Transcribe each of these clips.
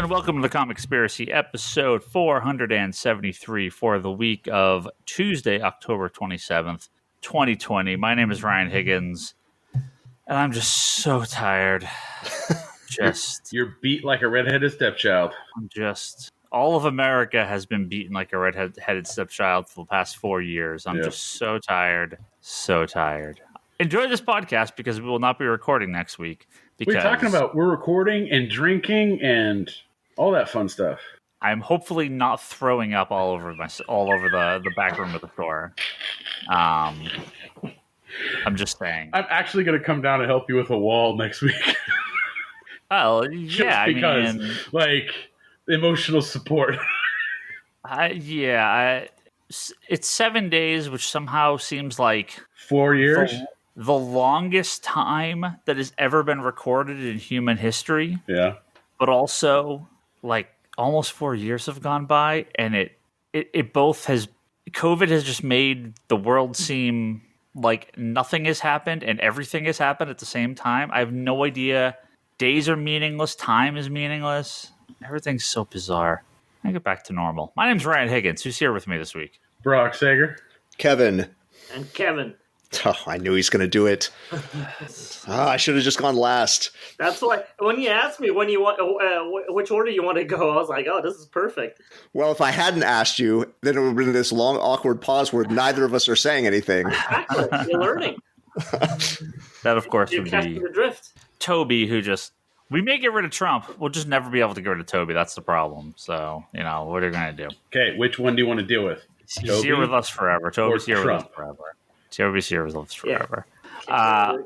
and welcome to the Comic Conspiracy, episode 473 for the week of Tuesday, October 27th, 2020. My name is Ryan Higgins, and I'm just so tired. You're beat like a redheaded stepchild. All of America has been beaten like a redheaded stepchild for the past 4 years. I'm just so tired. Enjoy this podcast because we will not be recording next week. What are you talking about? We're recording and drinking and all that fun stuff. I'm hopefully not throwing up all over the back room of the store. I'm just saying. I'm actually going to come down and help you with a wall next week. Oh, yeah. Emotional support. It's 7 days, which somehow seems like 4 years. The longest time that has ever been recorded in human history. Yeah. But also, like, almost 4 years have gone by, and it both has... COVID has just made the world seem like nothing has happened and everything has happened at the same time. I have no idea. Days are meaningless. Time is meaningless. Everything's so bizarre. I get back to normal. My name's Ryan Higgins. Who's here with me this week? Brock Sager. Kevin. And Kevin. Oh, I knew he's going to do it. I should have just gone last. That's why when you asked me when you want which order you want to go, I was like, "Oh, this is perfect." Well, if I hadn't asked you, then it would have been this long, awkward pause where neither of us are saying anything. Exactly, you're learning. That, of course, would be the drift. Toby, who just... We may get rid of Trump. We'll just never be able to get rid of Toby. That's the problem. So, what are you going to do? Okay, which one do you want to deal with? He's here with us forever. Toby's here with us forever. Toby's here with us forever.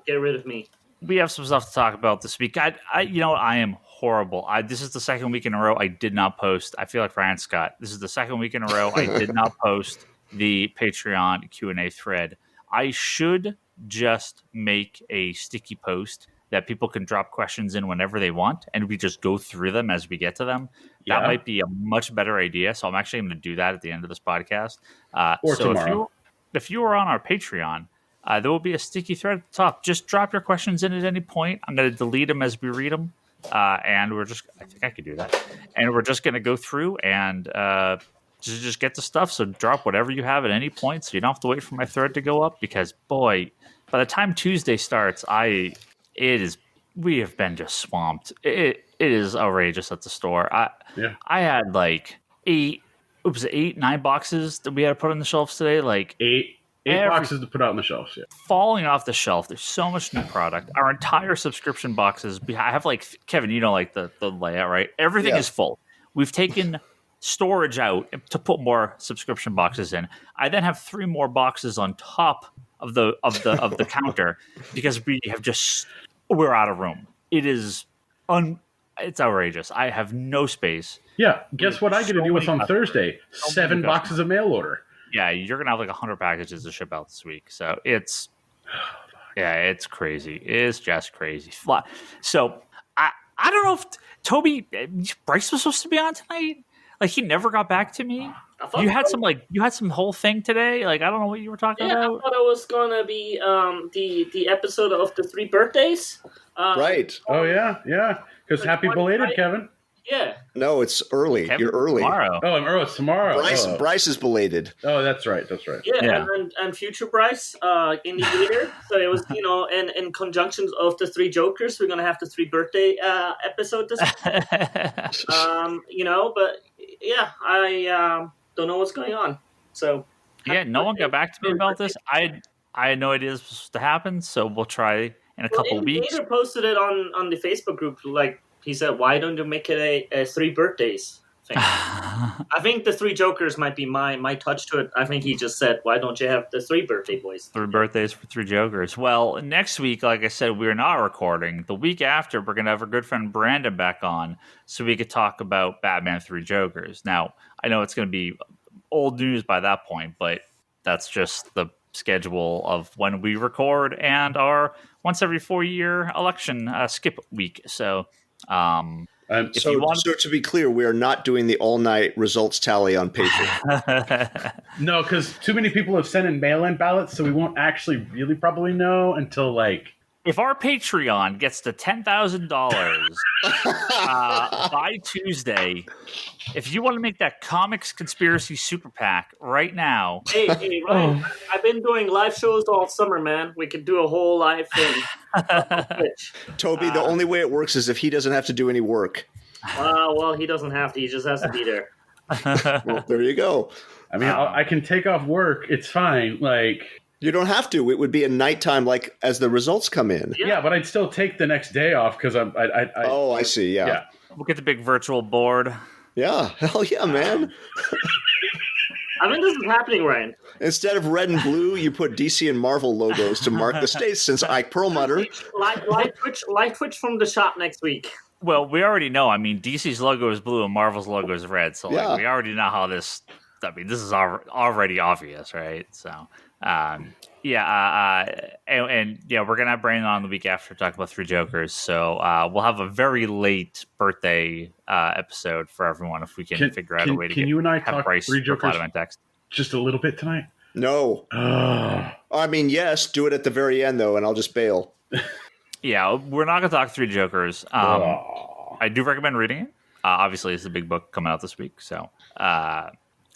Get rid of me. We have some stuff to talk about this week. I am horrible. This is the second week in a row I did not post. I feel like Ryan Scott. This is the second week in a row I did not post the Patreon Q&A thread. I should just make a sticky post that people can drop questions in whenever they want, and we just go through them as we get to them. That might be a much better idea. So I'm actually going to do that at the end of this podcast. Or tomorrow. If you are on our Patreon, there will be a sticky thread at the top. Just drop your questions in at any point. I'm going to delete them as we read them. And I think I could do that. And we're just going to go through and just get the stuff. So drop whatever you have at any point. So you don't have to wait for my thread to go up. Because, boy, by the time Tuesday starts, we have been just swamped. It is outrageous at the store. I had like 9 boxes that we had to put on the shelves today. Like eight boxes to put out on the shelves. Yeah, falling off the shelf. There's so much new product. Our entire subscription boxes. I have like Kevin. Like the layout, right? Everything is full. We've taken storage out to put more subscription boxes in. I then have 3 more boxes on top of the counter because we're out of room. It is it's outrageous. I have no space. Yeah, guess what I get to deal with on Thursday? 7 boxes of mail order. Yeah, you're going to have like 100 packages to ship out this week. So it's crazy. It's just crazy. So I don't know if Bryce was supposed to be on tonight. Like, he never got back to me. You had some whole thing today. Like, I don't know what you were talking about. I thought it was gonna be the episode of the 3 birthdays. Right. Oh yeah. Because happy belated, Kevin. Yeah. No, it's early. Kevin, you're early. Tomorrow. Oh, I'm early. It's tomorrow. Bryce is belated. Oh, that's right. Yeah. And future Bryce in the year. So it was, in conjunction of the 3 Jokers, we're gonna have the 3 birthday episode this week. But yeah, I don't know what's going on. So no one got back to me about this. I had no idea this was supposed to happen. So we'll try in a couple weeks. Peter posted it on the Facebook group. Like, he said, "Why don't you make it a 3 birthdays thing?" I think the 3 Jokers might be my touch to it. I think he just said, "Why don't you have the 3 birthday boys?" 3 birthdays for 3 Jokers. Well, next week, like I said, we're not recording. The week after, we're going to have our good friend Brandon back on so we could talk about Batman 3 Jokers. Now, I know it's going to be old news by that point, but that's just the schedule of when we record and our once every 4-year election skip week. So... So to be clear, we are not doing the all-night results tally on Patreon. No, because too many people have sent in mail-in ballots, so we won't actually really probably know until like if our Patreon gets to $10,000 by Tuesday, if you want to make that Comics Conspiracy Super PAC right now. Hey, Ryan, I've been doing live shows all summer, man. We could do a whole live thing. Toby, the only way it works is if he doesn't have to do any work. Well, he doesn't have to. He just has to be there. Well, there you go. I mean, I can take off work. It's fine. Like, you don't have to. It would be a nighttime, like as the results come in. yeah, but I'd still take the next day off because I see. Yeah. We'll get the big virtual board. Yeah. Hell yeah, man. I mean, this is happening, Ryan. Instead of red and blue, you put DC and Marvel logos to mark the states since Ike Perlmutter. Live Twitch from the shop next week. Well, we already know. I mean, DC's logo is blue and Marvel's logo is red. So like, we already know how this... I mean, this is already obvious, right? So, and we're gonna have Brandon on the week after to talk about Three Jokers. So we'll have a very late birthday episode for everyone if we can figure out a way to you and I have talk Bryce Three Jokers text just a little bit tonight? No. I mean, yes. Do it at the very end though, and I'll just bail. Yeah, we're not gonna talk Three Jokers. I do recommend reading it. Obviously, it's a big book coming out this week, so.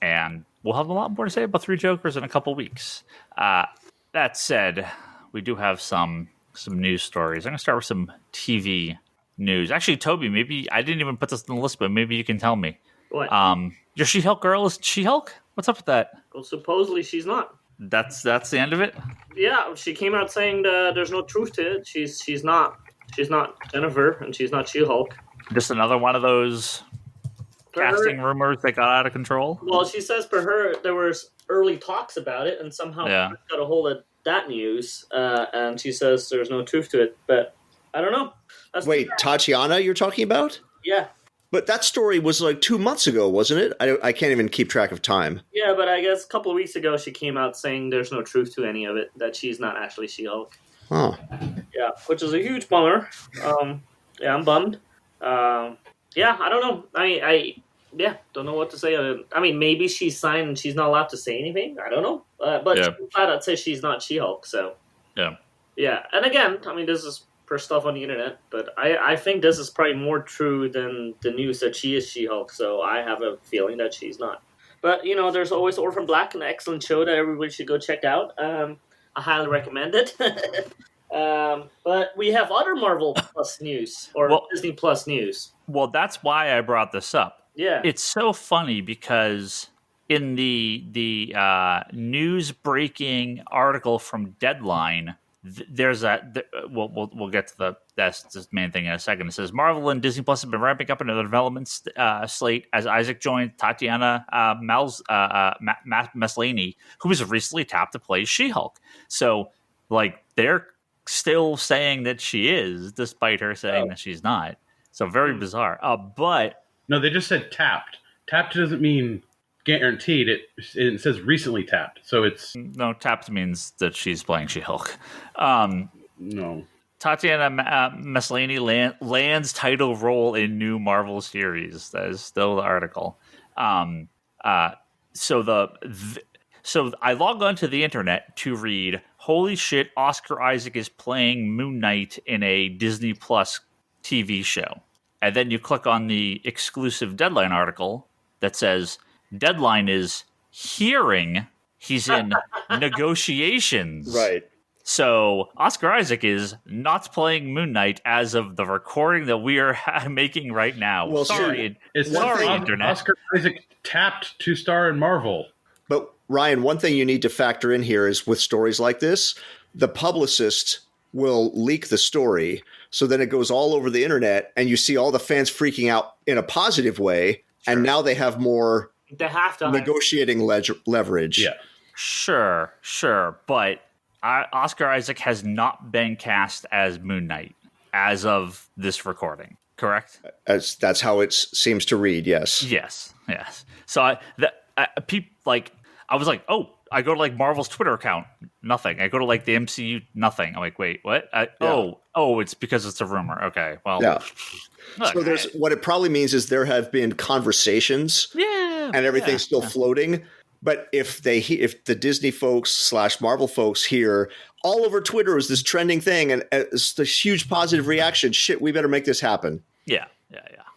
And we'll have a lot more to say about Three Jokers in a couple weeks. That said, we do have some news stories. I'm going to start with some TV news. Actually, Toby, maybe I didn't even put this on the list, but maybe you can tell me. What? Your She-Hulk girl is She-Hulk? What's up with that? Well, supposedly she's not. That's the end of it? Yeah, she came out saying that there's no truth to it. She's not Jennifer, and she's not She-Hulk. Just another one of those casting rumors that got out of control? Well, she says for her there was early talks about it, and somehow got a hold of that news, and she says there's no truth to it. But I don't know. Wait, Tatiana you're talking about? Yeah. But that story was like 2 months ago, wasn't it? I can't even keep track of time. Yeah, but I guess a couple of weeks ago she came out saying there's no truth to any of it, that she's not actually She-Hulk. Oh. Yeah, which is a huge bummer. Yeah, I'm bummed. Yeah, I don't know. I don't know what to say. I mean, maybe she's signed and she's not allowed to say anything. I don't know. But she flat out says she's not She-Hulk, so. Yeah. Yeah, and again, I mean, this is per stuff on the internet, but I think this is probably more true than the news that she is She-Hulk, so I have a feeling that she's not. But, you know, there's always Orphan Black, an excellent show that everybody should go check out. I highly recommend it. But we have other Marvel Plus news, or Disney Plus news. Well, that's why I brought this up. Yeah. It's so funny because in the news breaking article from Deadline, there's we'll get to that's the main thing in a second. It says Marvel and Disney Plus have been ramping up into the development slate as Isaac joined Tatiana Maslany, who was recently tapped to play She-Hulk. So, like, they're still saying that she is, despite her saying that she's not. So very bizarre. But no, they just said tapped. Tapped doesn't mean guaranteed. It says recently tapped. So it's tapped means that she's playing She-Hulk. No. Tatiana Maslany lands title role in new Marvel series. That is still the article. So I log onto the internet to read, holy shit, Oscar Isaac is playing Moon Knight in a Disney Plus TV show. And then you click on the exclusive Deadline article that says Deadline is hearing he's in negotiations. Right. So Oscar Isaac is not playing Moon Knight as of the recording that we are making right now. Well, sorry, internet. Oscar Isaac tapped to star in Marvel. But Ryan, one thing you need to factor in here is with stories like this, the publicist will leak the story. So then it goes all over the internet and you see all the fans freaking out in a positive way. Sure. And now they have more negotiating leverage. Yeah. Sure. But Oscar Isaac has not been cast as Moon Knight as of this recording, correct? That's how it seems to read, yes. Yes. So I was like, oh, I go to like Marvel's Twitter account, nothing. I go to like the MCU, nothing. I'm like, wait, what? Oh, it's because it's a rumor. Okay, well, yeah. So what it probably means is there have been conversations, and everything's still floating, But if the Disney folks / Marvel folks hear all over Twitter is this trending thing and it's this huge positive reaction, shit, we better make this happen. Yeah.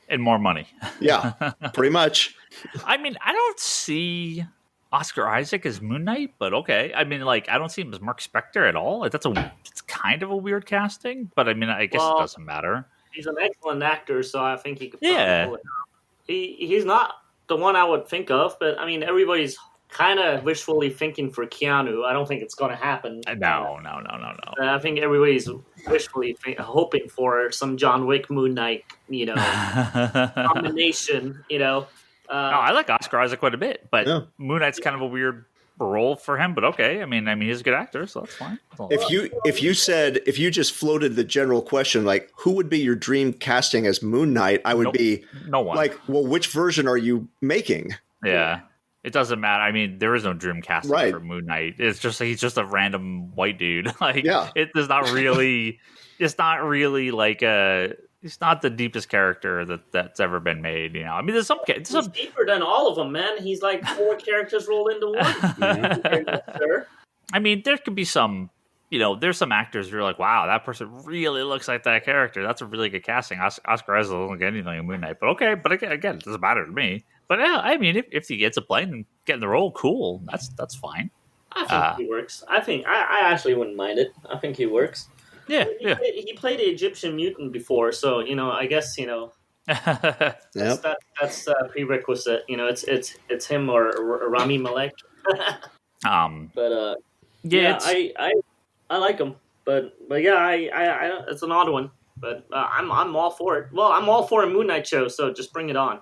And more money. Yeah, pretty much. I mean, I don't see Oscar Isaac as Moon Knight, but okay. I mean, like, I don't see him as Mark Spector at all. Like, it's kind of a weird casting, but I mean, I guess it doesn't matter. He's an excellent actor, so I think he could pull it off. He's not the one I would think of, but I mean, everybody's kind of wishfully thinking for Keanu. I don't think it's going to happen. No. I think everybody's wishfully hoping for some John Wick Moon Knight, combination. No, I like Oscar Isaac quite a bit, but Moon Knight's kind of a weird role for him. But okay, I mean, he's a good actor, so that's fine. If you just floated the general question, like, who would be your dream casting as Moon Knight? I would be no one. Like, well, which version are you making? Yeah. It doesn't matter. I mean, there is no dream casting for Moon Knight. It's just he's just a random white dude. Like, it's not really like he's not the deepest character that's ever been made. I mean, he's deeper than all of them, man. He's like 4 characters rolled into one. I mean, there could be some. There's some actors who are like, wow, that person really looks like that character. That's a really good casting. Oscar Isaac doesn't get anything in Moon Knight, but okay. But again, it doesn't matter to me. But yeah, I mean, if he gets a plane and getting the role, cool. That's fine. I think he works. I think I actually wouldn't mind it. I think he works. Yeah, He played the Egyptian mutant before, so I guess that's a prerequisite. It's him or Rami Malek. But I like him. But yeah, I it's an odd one. But I'm all for it. Well, I'm all for a Moon Knight show. So just bring it on.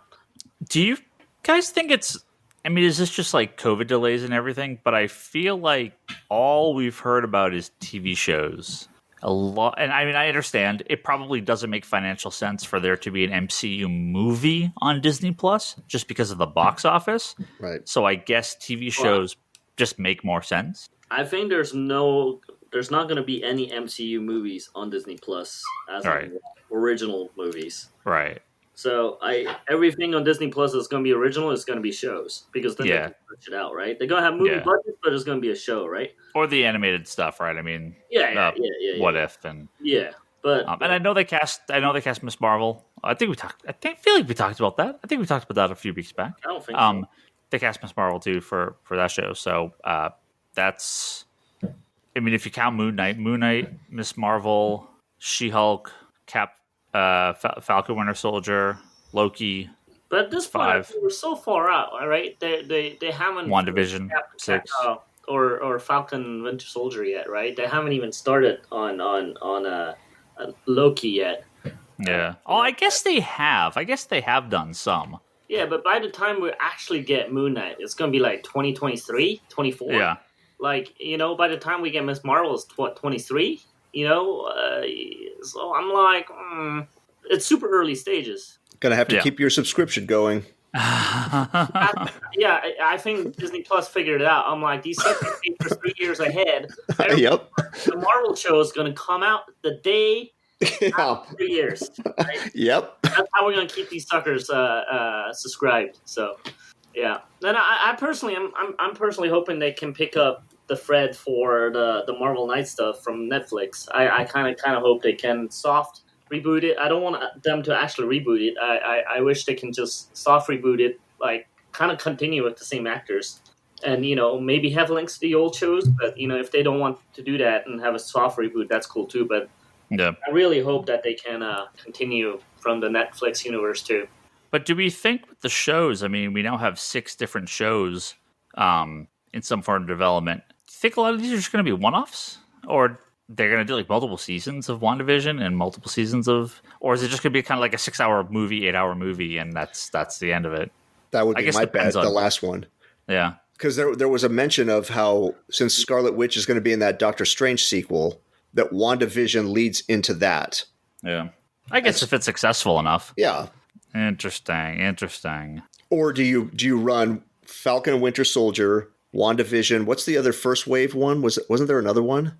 Do you guys think is this just like COVID delays and everything? But I feel like all we've heard about is TV shows. A lot, and I mean, I understand it probably doesn't make financial sense for there to be an MCU movie on Disney Plus just because of the box office. Right. So I guess TV shows just make more sense. I think there's not going to be any MCU movies on Disney Plus as original movies. Right. So everything on Disney Plus that's going to be original is going to be shows because then they can switch it out, right? They're going to have movie budgets, but it's going to be a show, right? Or the animated stuff, right? I mean, What If and but and I know they cast Miss Marvel. I feel like we talked about that. I think we talked about that a few weeks back. I don't think so. They cast Miss Marvel too for that show. So that's. I mean, if you count Moon Knight, Miss Marvel, She-Hulk, Falcon Winter Soldier, Loki. But at this point, we're so far out, all right? They haven't WandaVision 6 or Falcon Winter Soldier yet, right? They haven't even started on Loki yet. Yeah. I guess they have. I guess they have done some. Yeah, but by the time we actually get Moon Knight, it's going to be like 2023, 24. Yeah. Like, by the time we get Miss Marvel, it's 23? So I'm like, it's super early stages. Gonna have to keep your subscription going. I think Disney Plus figured it out. I'm like, these suckers paid for 3 years ahead. Yep. The Marvel show is going to come out the day after 3 years. Right? Yep. That's how we're going to keep these suckers subscribed. So, yeah. Then I personally, I'm personally hoping they can pick up the thread for the Marvel Knight stuff from Netflix. I kind of hope they can soft reboot it. I don't want them to actually reboot it. I wish they can just soft reboot it, like kind of continue with the same actors, and maybe have links to the old shows. But if they don't want to do that and have a soft reboot, that's cool too. But I really hope that they can continue from the Netflix universe too. But do we think with the shows? I mean, we now have 6 different shows in some form of development. Do you think a lot of these are just going to be one-offs, or they're going to do like multiple seasons of WandaVision and multiple seasons of, or is it just going to be kind of like a 6-hour movie, 8-hour movie, and that's the end of it? That would be my bet. The last one, yeah, because there was a mention of how since Scarlet Witch is going to be in that Doctor Strange sequel, that WandaVision leads into that. Yeah, I guess if it's successful enough. Yeah, interesting. Or do you run Falcon and Winter Soldier, WandaVision? What's the other first wave one? Wasn't there another one?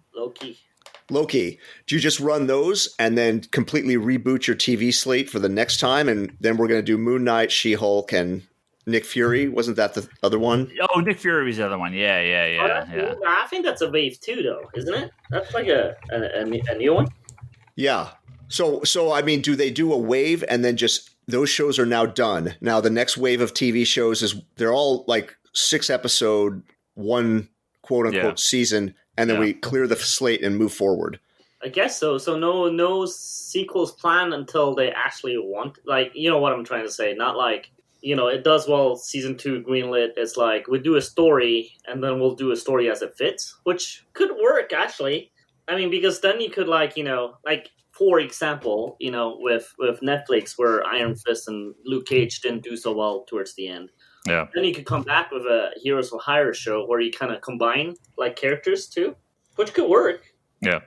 Loki. Do you just run those and then completely reboot your TV slate for the next time? And then we're going to do Moon Knight, She-Hulk, and Nick Fury, wasn't that the other one? Oh, Nick Fury was the other one. Yeah. I think that's a wave 2, though, isn't it? That's like a new one. Yeah. So I mean, do they do a wave and then just those shows are now done? Now the next wave of TV shows they're all like 6-episode, one quote unquote season, and then we clear the slate and move forward. I guess so. So no sequels planned until they actually want. Like, you know what I'm trying to say? Not like, you know, it does well. Season 2 greenlit. It's like we do a story and then we'll do a story as it fits, which could work actually. I mean, because then you could like, you know, like for example, you know, with Netflix where Iron Fist and Luke Cage didn't do so well towards the end. Yeah. Then you could come back with a Heroes for Hire show where you kind of combine like characters too, which could work. Yeah.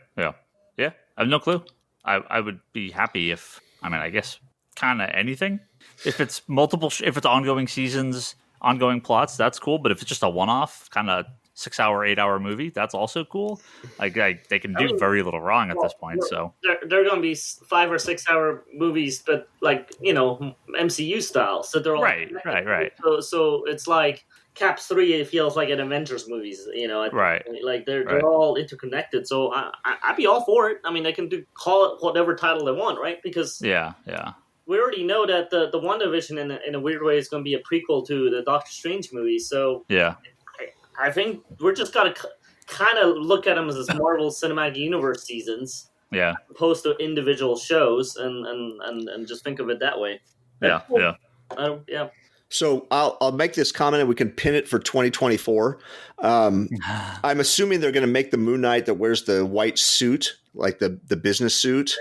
I have no clue. I would be happy if, I mean, I guess kind of anything. If it's multiple, if it's ongoing seasons, ongoing plots, that's cool. But if it's just a one-off kind of 6-hour, 8-hour movie, that's also cool. Like they can do very little wrong at this point. So they're going to be 5 or 6 hour movies, but like, you know, MCU style. So they're all right. So it's like Cap 3. It feels like an Avengers movies. You know, right? Like they're all interconnected. So I'd be all for it. I mean, they can call it whatever title they want, right? Because yeah. We already know that the WandaVision in a weird way is going to be a prequel to the Doctor Strange movie. So yeah. I think we're just got to kind of look at them as Marvel Cinematic Universe seasons, opposed to individual shows, and just think of it that way. Yeah. So I'll make this comment and we can pin it for 2024. I'm assuming they're going to make the Moon Knight that wears the white suit, like the business suit.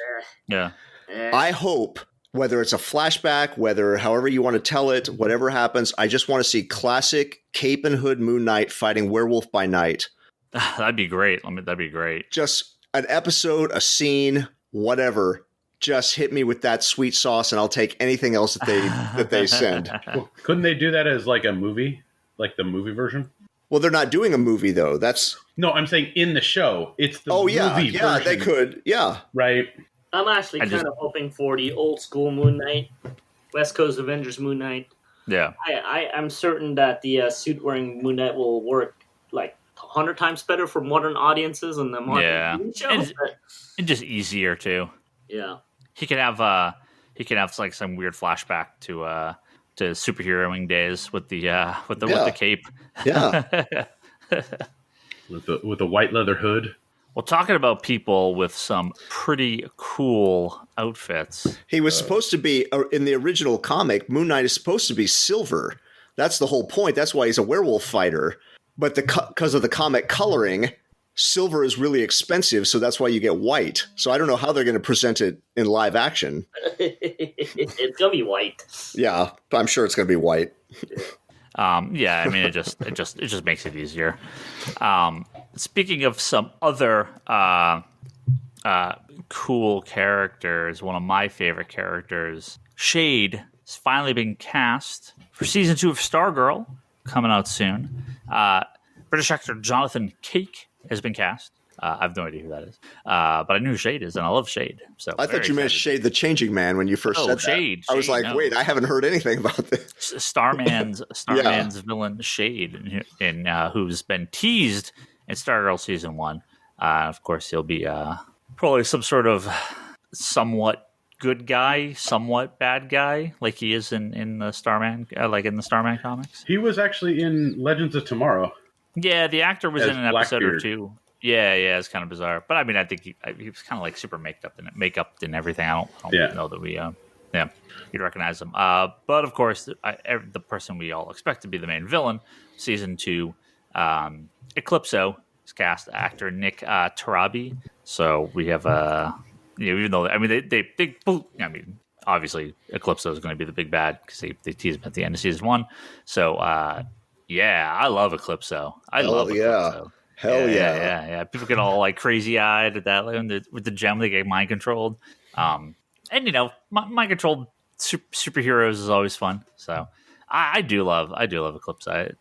Yeah. I hope, whether it's a flashback, whether however you want to tell it, whatever happens, I just want to see classic cape and hood Moon Knight fighting Werewolf by Night. That'd be great. That'd be great. Just an episode, a scene, whatever. Just hit me with that sweet sauce, and I'll take anything else that they send. Well, couldn't they do that as like a movie, like the movie version? Well, they're not doing a movie though. No, I'm saying in the show. It's the movie version. Yeah, they could. Yeah, right. I'm actually kind of hoping for the old school Moon Knight, West Coast Avengers Moon Knight. Yeah. I'm certain that the suit wearing Moon Knight will work like 100 times better for modern audiences and the modern shows. And just easier too. Yeah. He could have like some weird flashback to superheroing days with the cape. Yeah. with the white leather hood. Well, talking about people with some pretty cool outfits. He was supposed to be, in the original comic, Moon Knight is supposed to be silver. That's the whole point. That's why he's a werewolf fighter. But because of the comic coloring, silver is really expensive, so that's why you get white. So I don't know how they're going to present it in live action. It's going to be white. Yeah, I'm sure it's going to be white. I mean, it just makes it easier. Speaking of some other cool characters, one of my favorite characters, Shade, has finally been cast for season 2 of Stargirl, coming out soon. British actor Jonathan Cake has been cast. I have no idea who that is, but I knew who Shade is, and I love Shade. So I thought you meant Shade the Changing Man when you first said that. Shade. I was like, no. Wait, I haven't heard anything about this. Starman's villain Shade, who's been teased in Stargirl season 1. Of course, he'll be probably some sort of somewhat good guy, somewhat bad guy, like he is in the Starman, like in the Starman comics. He was actually in Legends of Tomorrow. Yeah, the actor was in an episode or two. Yeah, it's kind of bizarre, but I mean, I think he was kind of like super makeup and everything. I don't know that we, you'd recognize him. But of course, the person we all expect to be the main villain, season 2, Eclipso, is cast actor Nick Tarabi. So we have even though obviously Eclipso is going to be the big bad because they tease him at the end of season 1. So I love Eclipso. Eclipso. Hell yeah. People get all like crazy eyed at that with the gem. They get mind controlled. And mind controlled superheroes is always fun. So I do love Eclipse. I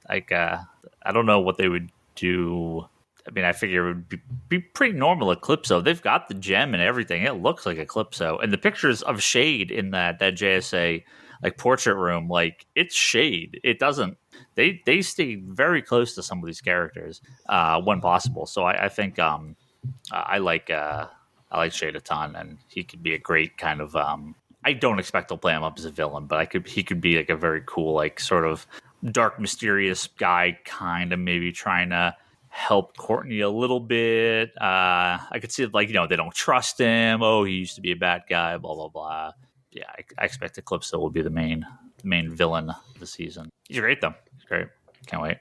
don't know what they would do. I mean, I figure it would be pretty normal Eclipso. They've got the gem and everything. It looks like Eclipso. And the pictures of Shade in that JSA like Portrait Room, like it's shade. It doesn't. They stay very close to some of these characters when possible. So I think I like Shade a ton, and he could be a great kind of. I don't expect they'll play him up as a villain, but he could be like a very cool, like sort of dark, mysterious guy, kind of maybe trying to help Courtney a little bit. I could see it, like, they don't trust him. Oh, he used to be a bad guy, blah blah blah. Yeah, I expect Eclipso will be the main villain of the season. He's great though. He's great. Can't wait.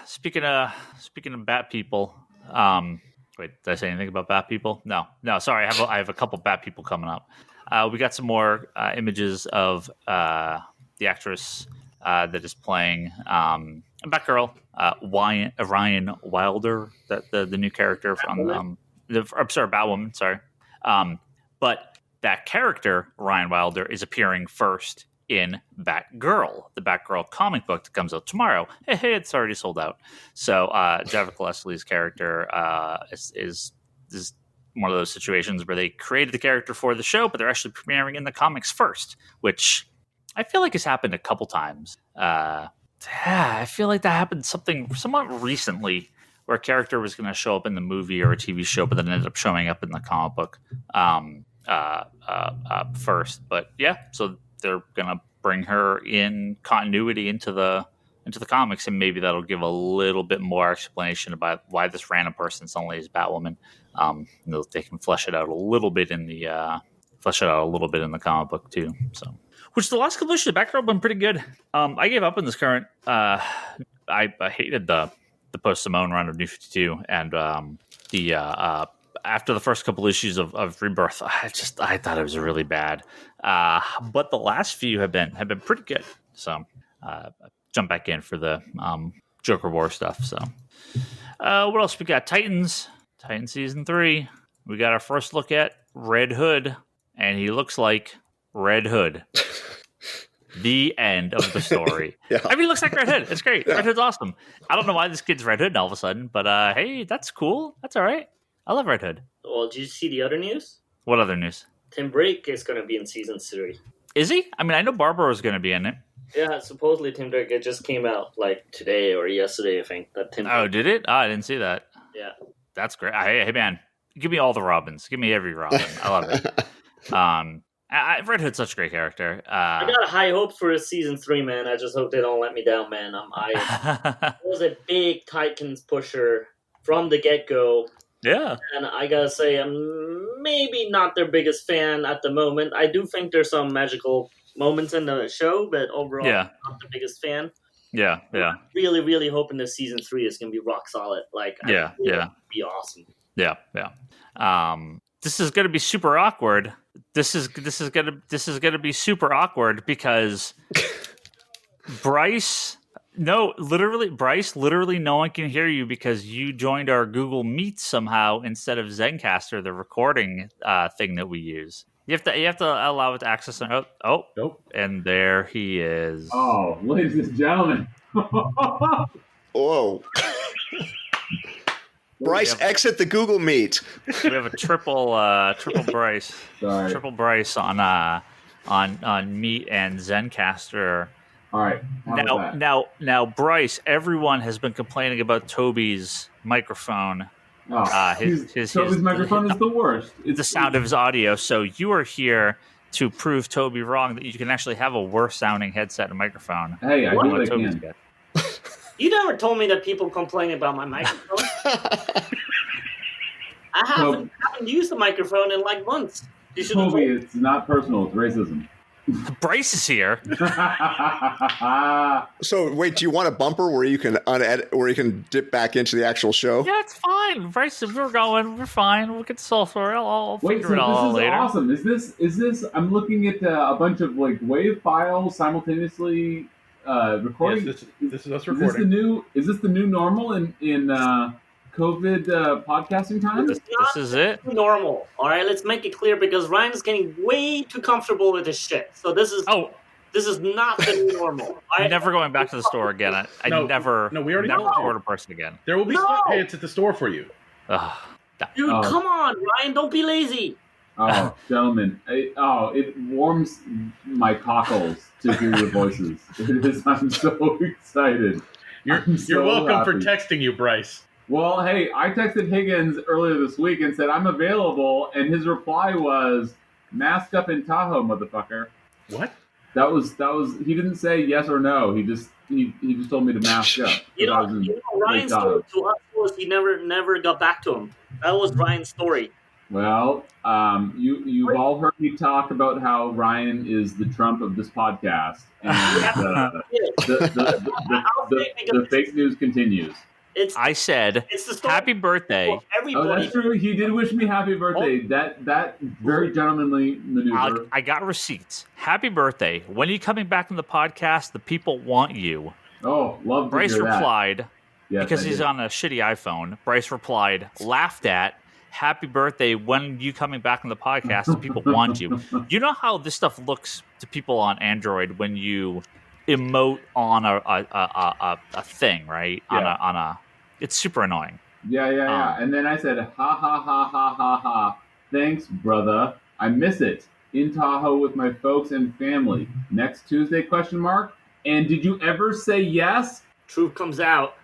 Speaking of Bat people. Wait, did I say anything about Bat people? No. Sorry, I have a couple Bat people coming up. We got some more images of the actress that is playing Batgirl, Ryan Wilder, the new character from Batwoman. Sorry, but that character Ryan Wilder is appearing first in Batgirl, the Batgirl comic book that comes out tomorrow. Hey, it's already sold out. So Javier Leslie's character is one of those situations where they created the character for the show, but they're actually premiering in the comics first, which I feel like has happened a couple times. I feel like that happened somewhat recently, where a character was going to show up in the movie or a TV show, but then ended up showing up in the comic book first. But yeah, so they're going to bring her in continuity into the comics, and maybe that'll give a little bit more explanation about why this random person suddenly is Batwoman. They can flesh it out a little bit in the comic book too. So, which the last couple issues of Batgirl have been pretty good. I gave up on this current. I hated the post Simone run of New 52, and after the first couple issues of Rebirth, I thought it was really bad. But the last few have been pretty good. So jump back in for the Joker War stuff. So what else we got? Titans season 3. We got our first look at Red Hood, and he looks like Red Hood. The end of the story. Yeah. I mean, he looks like Red Hood. It's great. Yeah. Red Hood's awesome. I don't know why this kid's Red Hood all of a sudden, but hey, that's cool. That's all right. I love Red Hood. Well, did you see the other news? What other news? Tim Drake is going to be in season 3. Is he? I mean, I know Barbara is going to be in it. Yeah, supposedly Tim Drake. It just came out like today or yesterday, I think. That Tim. Oh, did it? Oh, I didn't see that. Yeah. That's great. Hey, man, give me all the Robins. Give me every Robin. I love it. Red Hood's such a great character. I got high hopes for season 3, man. I just hope they don't let me down, man. I was a big Titans pusher from the get-go. Yeah. And I gotta say, I'm maybe not their biggest fan at the moment. I do think there's some magical moments in the show, but overall, I'm not the biggest fan. Yeah. I'm really, really hoping that season 3 is gonna be rock solid. Like, be awesome. Yeah. This is gonna be super awkward. This is gonna be super awkward because Bryce, literally no one can hear you because you joined our Google Meet somehow instead of Zencastr, the recording thing that we use. You have to allow it to access. Oh, Nope. And there he is. Oh, ladies and gentlemen. Whoa. Bryce, exit the Google Meet. We have a triple Bryce. Sorry. Triple Bryce on Meet and Zencastr. All right. Now, Bryce. Everyone has been complaining about Toby's microphone. Toby's microphone is the worst. It's the sound of his audio. So you are here to prove Toby wrong that you can actually have a worse sounding headset and microphone. Hey, I do what I Toby's can. got. You never told me that people complain about my microphone. I haven't used the microphone in like months. You should Toby, it's not personal. It's racism. Bryce is here. So wait, do you want a bumper where you can unedit, where you can dip back into the actual show? Yeah, it's fine. Bryce, we're fine. We'll get the software. I'll Wait, figure it all out this is later. awesome. Is this? I'm looking at a bunch of like WAV files simultaneously recording. Yes, this is us recording. Is this the new normal in COVID podcasting time? This is it. Normal. All right, let's make it clear because Ryan's getting way too comfortable with his shit. So this is not the new normal. I'm never going back to the store again. I never record a person again. There will be sweatpants at the store for you. Ugh. Dude, come on, Ryan, don't be lazy. Oh, gentlemen, it warms my cockles to hear your voices. I'm so excited. You're welcome for texting you, Bryce. Well, hey, I texted Higgins earlier this week and said I'm available, and his reply was, "Mask up in Tahoe, motherfucker." What? That was. He didn't say yes or no. He just told me to mask up. Ryan's story to us was he never got back to him. That was Ryan's story. Well, you've all heard me talk about how Ryan is the Trump of this podcast, and the fake news continues. I said, happy birthday. Oh, that's true. He did wish me happy birthday. That very gentlemanly maneuver. I got receipts. Happy birthday. When are you coming back on the podcast? The people want you. Oh, love to Bryce hear that. replied, Yes, because he's on a shitty iPhone, Bryce replied, laughed at, happy birthday, when you coming back on the podcast? The people want you. You know how this stuff looks to people on Android when you emote on a thing, right? Yeah. On a it's super annoying. Yeah. And then I said, ha ha ha ha ha ha. Thanks, brother. I miss it. In Tahoe with my folks and family. Next Tuesday, ? And did you ever say yes? Truth comes out.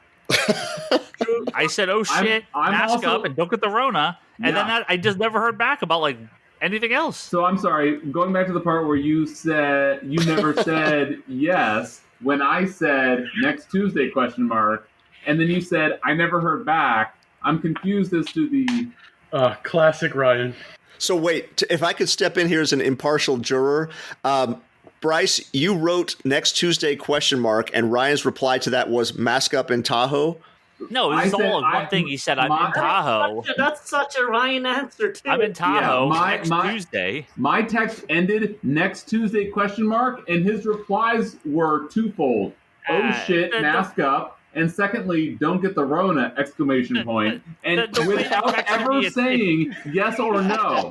I said, oh shit, I'm mask also, up and don't get the Rona. And then I just never heard back about like anything else. So I'm sorry, going back to the part where you said you never said yes when I said next Tuesday ? And then you said I never heard back. I'm confused as to the classic Ryan. So wait, if I could step in here as an impartial juror, Bryce, you wrote next Tuesday ? And Ryan's reply to that was mask up in Tahoe. No, it was all one thing. He said, I'm in Tahoe. That's such a Ryan answer, too. I'm in Tahoe next Tuesday. My text ended next Tuesday ? And his replies were twofold. Oh shit, mask up. And secondly, don't get the Rona! ! And without ever saying yes or no. No.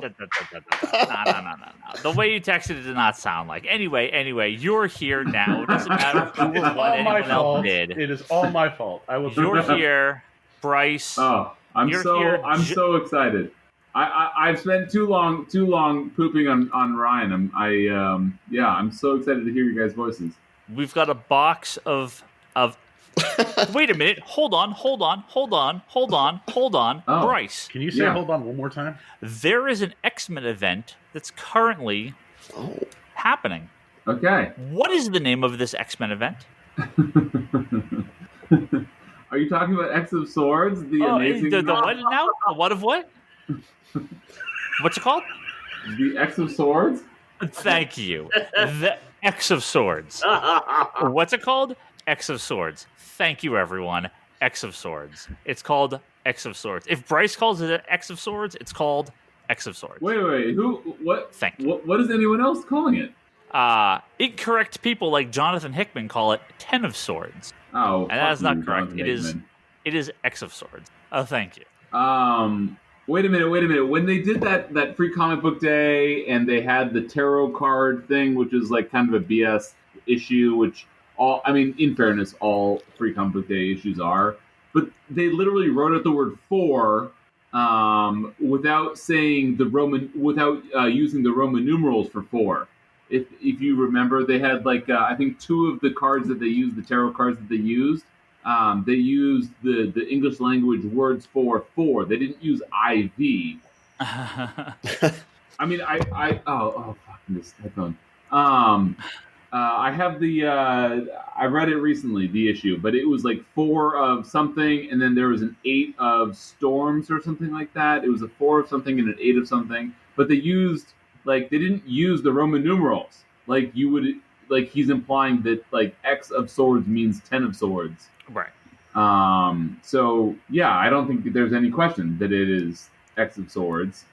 The way you texted it did not sound like. Anyway, you're here now. It doesn't matter who or what anyone else did. It is all my fault. You're here, Bryce. Oh, I'm so excited. I've spent too long pooping on Ryan. I'm so excited to hear you guys' voices. We've got a box of wait a minute. Hold on. Oh. Bryce. Can you say hold on one more time? There is an X-Men event that's currently happening. Okay. What is the name of this X-Men event? Are you talking about X of Swords? The amazing... The what now? The what of what? What's it called? The X of Swords? Thank you. The X of Swords. What's it called? X of Swords. Thank you, everyone. X of Swords. It's called X of Swords. If Bryce calls it X of Swords, it's called X of Swords. Wait. Who? What? Thank you. What is anyone else calling it? Incorrect people like Jonathan Hickman call it 10 of Swords. Oh, and that is not correct. Jonathan It is X of Swords. Oh, thank you. Wait a minute. When they did that free comic book day and they had the tarot card thing, which is like kind of a BS issue, which in fairness, all free comic book day issues are, but they literally wrote out the word "for" without saying without using the Roman numerals for "for." If you remember, they had I think two of the cards that they used, the tarot cards that they used the English language words for "for." They didn't use IV. Fuck this headphone. I have I read it recently, the issue, but it was 4 of something, and then there was an 8 of storms or something like that. It was a 4 of something and an 8 of something, but they used, they didn't use the Roman numerals. He's implying that, X of Swords means 10 of Swords. Right. So, yeah, I don't think there's any question that it is X of Swords.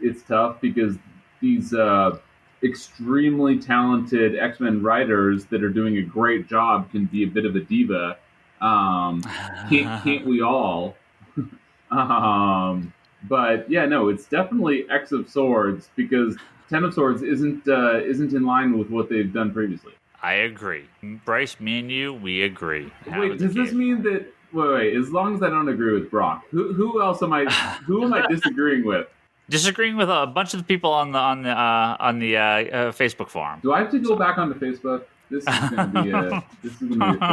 It's tough because these... extremely talented X-Men writers that are doing a great job can be a bit of a diva. Can't we all? But yeah, no, it's definitely X of Swords because 10 of Swords isn't in line with what they've done previously. I agree. Bryce, me and you, we agree. Wait, does this mean that... Wait, as long as I don't agree with Brock, who else am I disagreeing with? disagreeing with a bunch of the people on the Facebook forum. Do I have to go back onto Facebook? This is gonna be a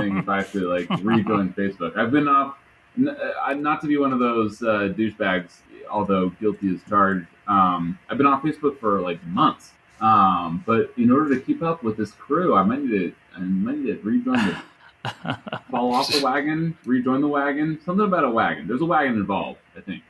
thing if I have to like rejoin Facebook. I've been off, not to be one of those douchebags, although guilty as charged. I've been off Facebook for like months. But in order to keep up with this crew, I might need to rejoin the fall off the wagon, rejoin the wagon. Something about a wagon. There's a wagon involved, I think.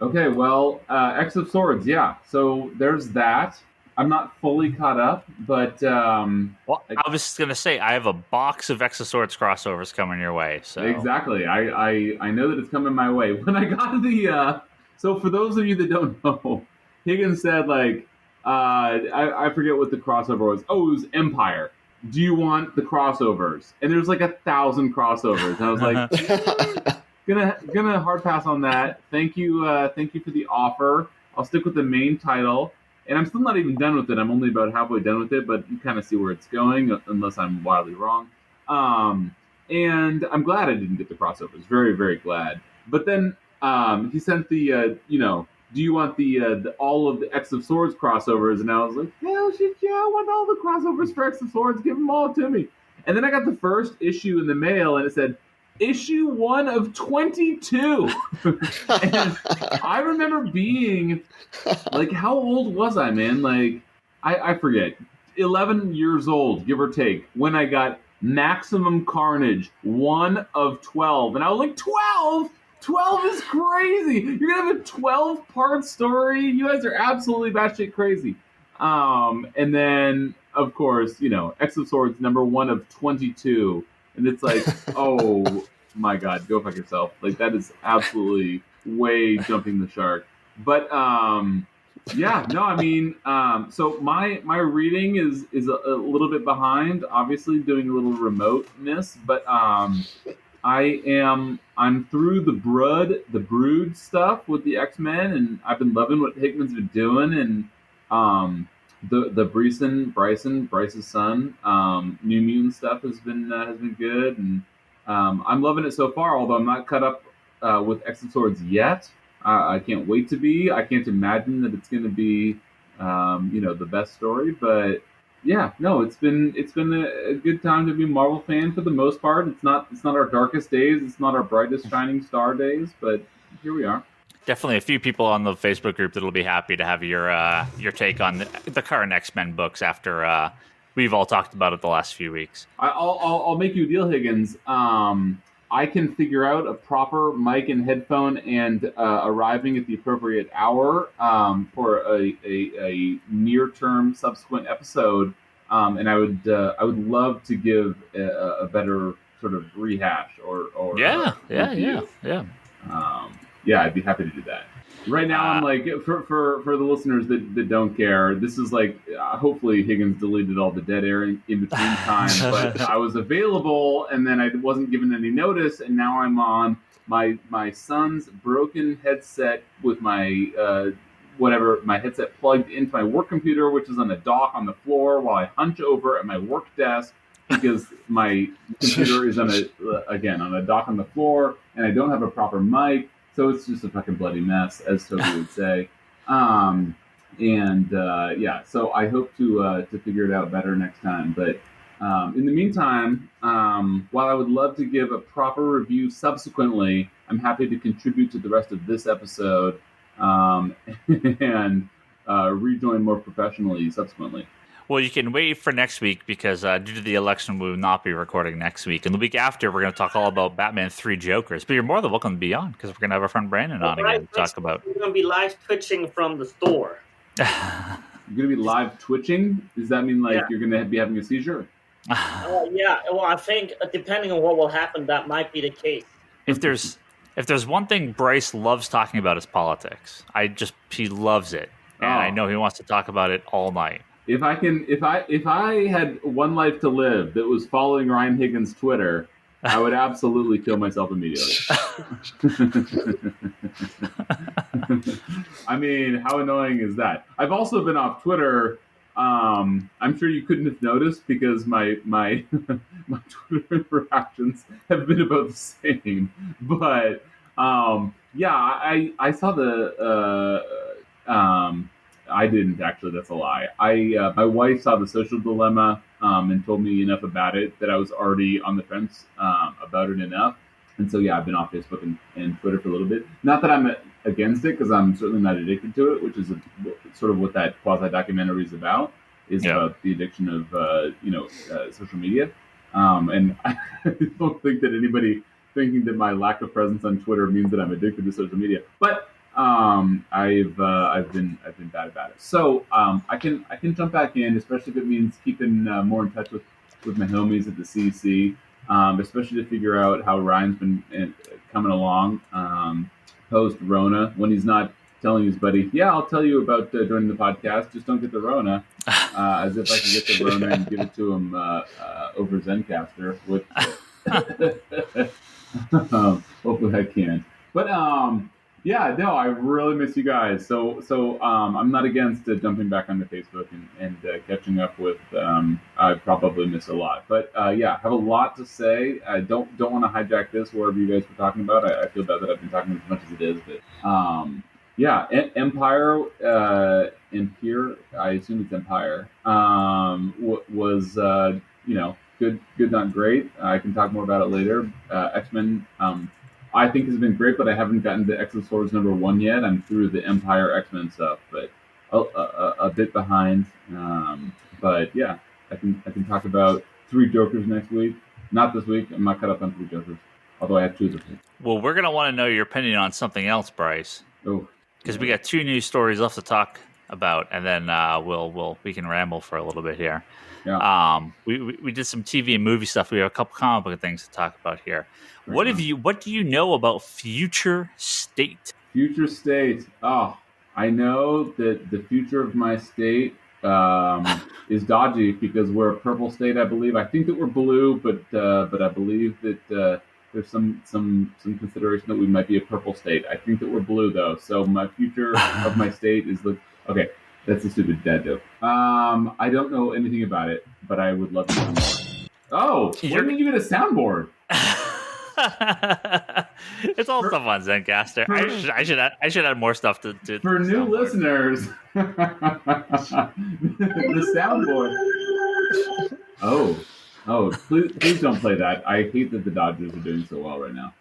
Okay, well, X of Swords, yeah. So there's that. I'm not fully caught up, but well, I was going to say I have a box of X of Swords crossovers coming your way. So exactly, I know that it's coming my way. When I got the so for those of you that don't know, Higgins said like I forget what the crossover was. Oh, it was Empire. Do you want the crossovers? And there's like 1,000 crossovers. And I was like, gonna hard pass on that. Thank you for the offer. I'll stick with the main title. And I'm still not even done with it. I'm only about halfway done with it, but you kind of see where it's going, unless I'm wildly wrong. And I'm glad I didn't get the crossovers. Very, very glad. But then he sent the, do you want the all of the X of Swords crossovers? And I was like, hell shit, yeah, I want all the crossovers for X of Swords. Give them all to me. And then I got the first issue in the mail, and it said, issue 1 of 22. And I remember being like, how old was I, man? Like, I forget. 11 years old, give or take, when I got Maximum Carnage 1 of 12. And I was like, 12? 12 is crazy. You're going to have a 12-part story? You guys are absolutely batshit crazy. And then, of course, X of Swords, number 1 of 22. And it's like, oh my God, go fuck yourself. Like, that is absolutely way jumping the shark. But yeah, no, I mean, so my reading is a little bit behind. Obviously, doing a little remoteness, but I'm through the Brood stuff with the X-Men, and I've been loving what Hickman's been doing, and the Bryce's son, New Mutant stuff has been good, and I'm loving it so far. Although I'm not caught up with X of Swords yet. I can't wait to be. I can't imagine that it's going to be, the best story. But yeah, no, it's been a good time to be a Marvel fan for the most part. It's not our darkest days. It's not our brightest shining star days. But here we are. Definitely a few people on the Facebook group that'll be happy to have your take on the current X-Men books after we've all talked about it the last few weeks. I'll make you a deal, Higgins. I can figure out a proper mic and headphone and arriving at the appropriate hour for a near-term subsequent episode, and I would love to give a better sort of rehash or yeah. I'd be happy to do that. Right now, I'm like, for the listeners that don't care, this is like, hopefully Higgins deleted all the dead air in between time, but I was available, and then I wasn't given any notice, and now I'm on my son's broken headset with my my headset plugged into my work computer, which is on a dock on the floor, while I hunch over at my work desk, because my computer is on a dock on the floor, and I don't have a proper mic. So it's just a fucking bloody mess, as Toby would say. So I hope to figure it out better next time. But in the meantime, while I would love to give a proper review subsequently, I'm happy to contribute to the rest of this episode and rejoin more professionally subsequently. Well, you can wait for next week because due to the election, we will not be recording next week. And the week after, we're going to talk all about Batman 3 Jokers. But you're more than welcome to be on because we're going to have our friend Brandon on again to talk about. We're going to be live twitching from the store. You're going to be live twitching? Does that mean you're going to be having a seizure? Yeah. Well, I think depending on what will happen, that might be the case. If there's one thing Bryce loves talking about is politics. He loves it. And I know he wants to talk about it all night. If I had one life to live that was following Ryan Higgins' Twitter, I would absolutely kill myself immediately. I mean, how annoying is that? I've also been off Twitter. I'm sure you couldn't have noticed because my Twitter interactions have been about the same. But Yeah, I saw the. I didn't actually. That's a lie. My wife saw The Social Dilemma and told me enough about it that I was already on the fence about it enough. And so yeah, I've been off Facebook and Twitter for a little bit. Not that I'm against it, because I'm certainly not addicted to it, which is sort of what that quasi documentary is about. Is about the addiction of social media. And I don't think that anybody thinking that my lack of presence on Twitter means that I'm addicted to social media. But I've been bad about it. So I can jump back in, especially if it means keeping more in touch with my homies at the CC, especially to figure out how Ryan's been coming along post Rona, when he's not telling his buddy, yeah, I'll tell you about joining the podcast, just don't get the Rona, as if I can get the Rona and give it to him over Zencaster, which hopefully I can. But yeah, no, I really miss you guys. So I'm not against jumping back onto Facebook and catching up with. I probably miss a lot, but yeah, have a lot to say. I don't want to hijack this wherever you guys were talking about. I feel bad that I've been talking as much as it is, but yeah, Empire, Empire. I assume it's Empire. Was good, not great. I can talk more about it later. X-Men. I think has been great, but I haven't gotten to X of Swords #1 yet. I'm through the Empire X-Men stuff, but a bit behind. But yeah, I can talk about 3 Jokers next week. Not this week. I'm not caught up on 3 Jokers, although I have 2 this week. Well, we're gonna want to know your opinion on something else, Bryce. Oh, because we got 2 news stories left to talk about, and then we can ramble for a little bit here. Yeah. We did some TV and movie stuff. We have a couple comic book things to talk about here. What do you know about Future State? Future State. Oh, I know that the future of my state is dodgy because we're a purple state, I believe. I think that we're blue, but I believe that there's some consideration that we might be a purple state. I think that we're blue though. So my future of my state is okay. That's a stupid dad joke. I don't know anything about it, but I would love to know more. Oh, what do you mean you get a soundboard? It's all stuff on Zencaster. I should add more stuff to for new listeners. The soundboard. Oh, please don't play that. I hate that the Dodgers are doing so well right now.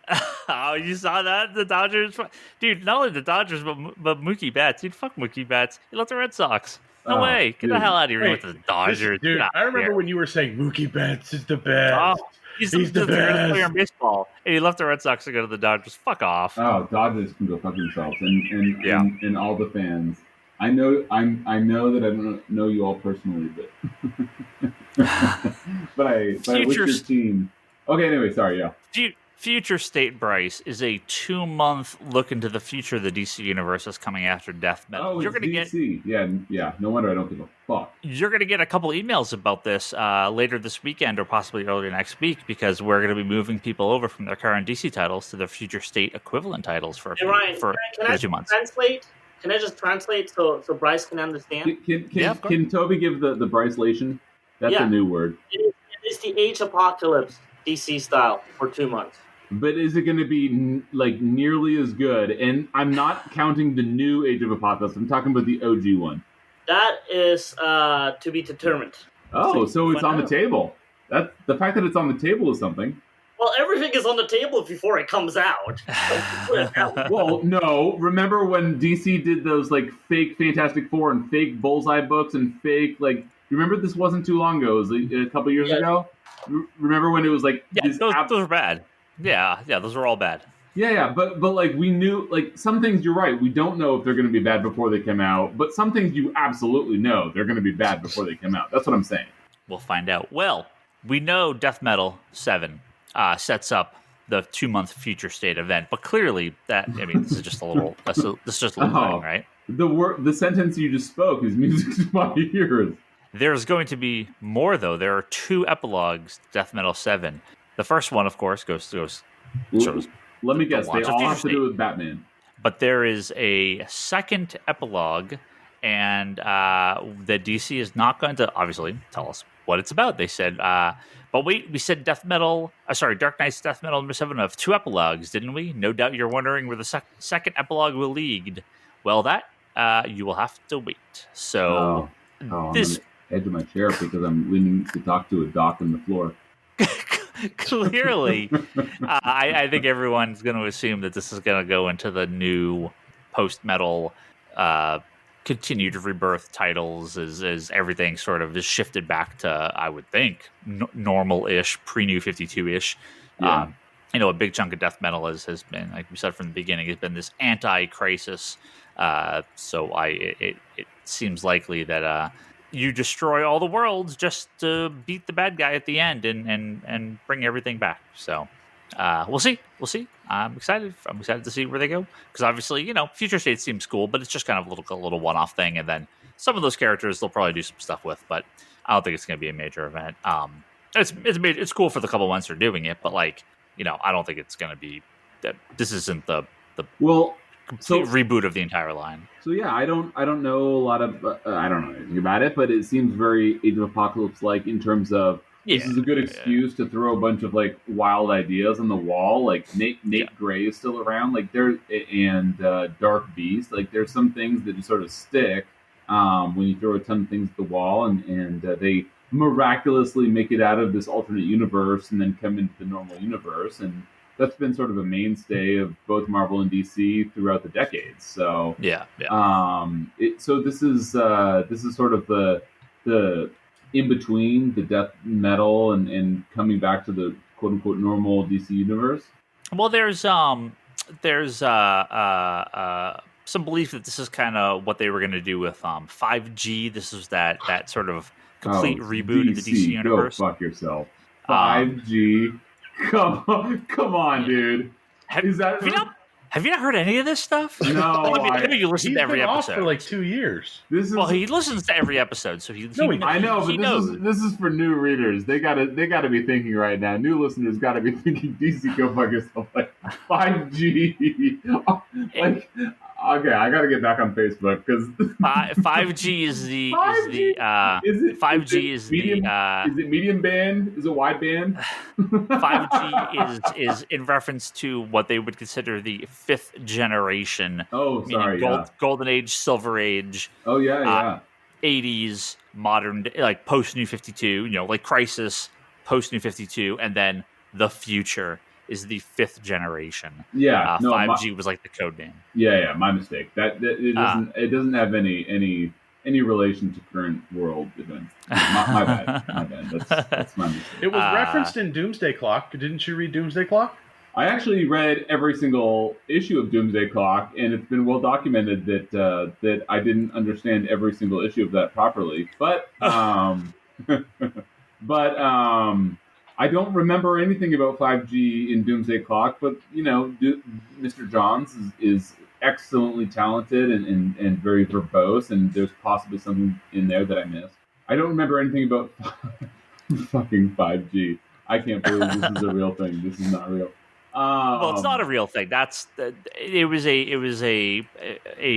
Oh, you saw that? The Dodgers? Dude, not only the Dodgers, but Mookie Betts. Dude, fuck Mookie Betts. He left the Red Sox. No way. Get the hell out of here with the Dodgers. Dude, I remember when you were saying Mookie Betts is the best. Oh, he's the best player in baseball. And he left the Red Sox to go to the Dodgers. Fuck off. Oh, Dodgers can go fuck themselves. And all the fans. I know that I don't know you all personally, but I wish your team. Okay, anyway, sorry, yeah. Future State, Bryce, is a 2-month look into the future of the DC universe that's coming after Death Metal. Oh, you're gonna DC. Yeah. No wonder I don't give a fuck. You're gonna get a couple emails about this later this weekend or possibly earlier next week, because we're gonna be moving people over from their current DC titles to their Future State equivalent titles for 2 months. Can I just translate so Bryce can understand? Can Toby give the Bryce Larsen? That's a new word. It is the Age Apocalypse DC style for 2 months. But is it going to be nearly as good? And I'm not counting the new Age of Apocalypse. I'm talking about the OG one. That is to be determined. Oh, so it's on the table. The fact that it's on the table is something. Well, everything is on the table before it comes out. Well, no. Remember when DC did those fake Fantastic Four and fake Bullseye books and fake remember this wasn't too long ago. It was a couple years ago. Remember when it was those were bad. Yeah, those were all bad. Yeah, but we knew some things. You're right. We don't know if they're going to be bad before they come out, but some things you absolutely know they're going to be bad before they come out. That's what I'm saying. We'll find out. Well, we know Death Metal 7 sets up the 2-month Future State event, but clearly this is just a little thing, right? The sentence you just spoke is music to my ears. There's going to be more though. There are 2 epilogues, Death Metal 7. The first one, of course, goes. Let me guess. They all have to do with Batman. But there is a second epilogue, and the DC is not going to obviously tell us what it's about. They said But wait, we said Dark Knight's Death Metal number 7 of 2 epilogues, didn't we? No doubt you're wondering where the second epilogue will lead. Well, that you will have to wait. So I'm on this the edge of my chair because I'm leaning to talk to a dock on the floor. clearly, I think everyone's going to assume that this is going to go into the new post-metal continued rebirth titles as everything sort of is shifted back to, I would think, normal-ish, pre-New 52-ish. Yeah. A big chunk of death metal has been, like we said from the beginning, has been this anti-crisis. So it seems likely that you destroy all the worlds just to beat the bad guy at the end and bring everything back. So we'll see. I'm excited to see where they go, because obviously, Future State seems cool, but it's just kind of a little one-off thing, and then some of those characters they'll probably do some stuff with, but I don't think it's going to be a major event. It's cool for the couple months they're doing it, but I don't think it's going to be that. This isn't the complete reboot of the entire line. So yeah, I don't know a lot of I don't know anything about it, but it seems very Age of Apocalypse like in terms of this is a good excuse to throw a bunch of wild ideas on the wall. Like Nate Gray is still around, and Dark Beast. There's some things that just sort of stick when you throw a ton of things at the wall, and they miraculously make it out of this alternate universe and then come into the normal universe, and that's been sort of a mainstay of both Marvel and DC throughout the decades. So so this is sort of the in between the death metal and coming back to the quote unquote normal DC universe. Well, there's some belief that this is kind of what they were going to do with 5G. This is that sort of complete reboot of the DC universe. Go fuck yourself. 5G. Come on, dude. Have you not heard any of this stuff? No. Maybe you listen to every episode. For 2 years. He listens to every episode, so I know, but this is for new readers. They gotta be thinking right now. New listeners gotta be thinking, DC, go fuck yourself. 5G. Okay, I gotta get back on Facebook because 5G is the 5G is medium, is it medium band? Is it wide band? 5G is in reference to what they would consider the 5th generation. Oh, sorry, Golden Age, Silver Age. Oh yeah. 80s, modern, post New 52. Crisis, post New 52, and then the future is the 5th generation. Yeah, 5G was the code name. Yeah, my mistake. It doesn't have any relation to current world events. My bad. That's my mistake. It was referenced in Doomsday Clock. Didn't you read Doomsday Clock? I actually read every single issue of Doomsday Clock, and it's been well documented that I didn't understand every single issue of that properly. But I don't remember anything about 5G in Doomsday Clock, but Mr. Johns is excellently talented and very verbose, and there's possibly something in there that I missed. I don't remember anything about fucking 5G. I can't believe this is a real thing. This is not real. Well, it's not a real thing. It was a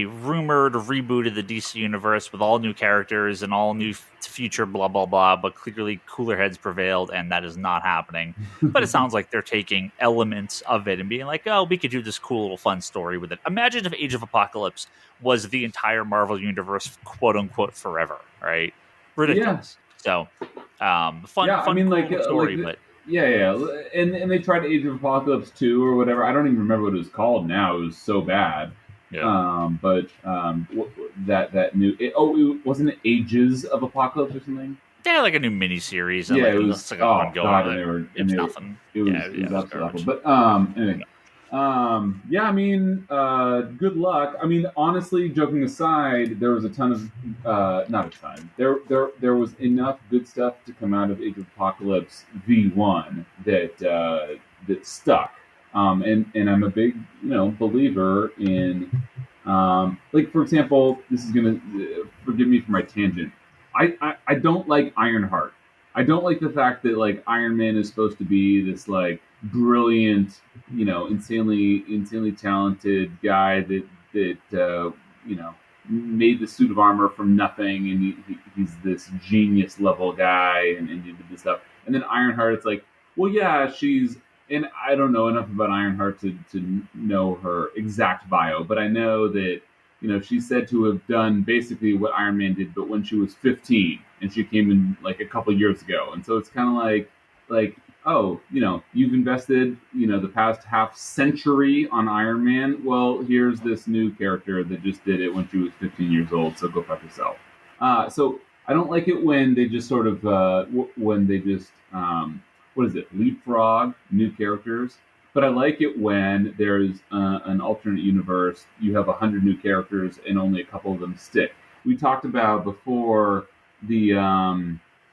rumored reboot of the DC universe with all new characters and all new future blah blah blah. But clearly, cooler heads prevailed, and that is not happening. But it sounds like they're taking elements of it and being like, "Oh, we could do this cool little fun story with it." Imagine if Age of Apocalypse was the entire Marvel universe, quote unquote, forever. Right? Ridiculous. Yeah. So, fun. Yeah, cool story, but. Yeah, and they tried Age of Apocalypse 2 or whatever. I don't even remember what it was called now. It was so bad. Yeah. That new... wasn't it Ages of Apocalypse or something? Yeah, like a new miniseries. Yeah, it was... ongoing. It's nothing. It was absolutely awful. But anyway. Good luck. Honestly, joking aside, there was a ton of not a ton. There was enough good stuff to come out of Age of Apocalypse V1 that stuck. And I'm a big believer in for example, this is gonna forgive me for my tangent. I don't like Ironheart. I don't like the fact that Iron Man is supposed to be this brilliant, insanely talented guy that made the suit of armor from nothing, and he's this genius level guy, and he did this stuff. And then Ironheart, it's like, well, yeah, she's, and I don't know enough about Ironheart to know her exact bio, but I know that, she's said to have done basically what Iron Man did, but when she was 15, and she came in like a couple years ago. And so it's kind of like, oh, you've invested, the past half century on Iron Man. Well, here's this new character that just did it when she was 15 years old. So go fuck yourself. So I don't like it when they just sort of, what is it, leapfrog new characters. But I like it when there's an alternate universe. You have 100 new characters and only a couple of them stick. We talked about before the,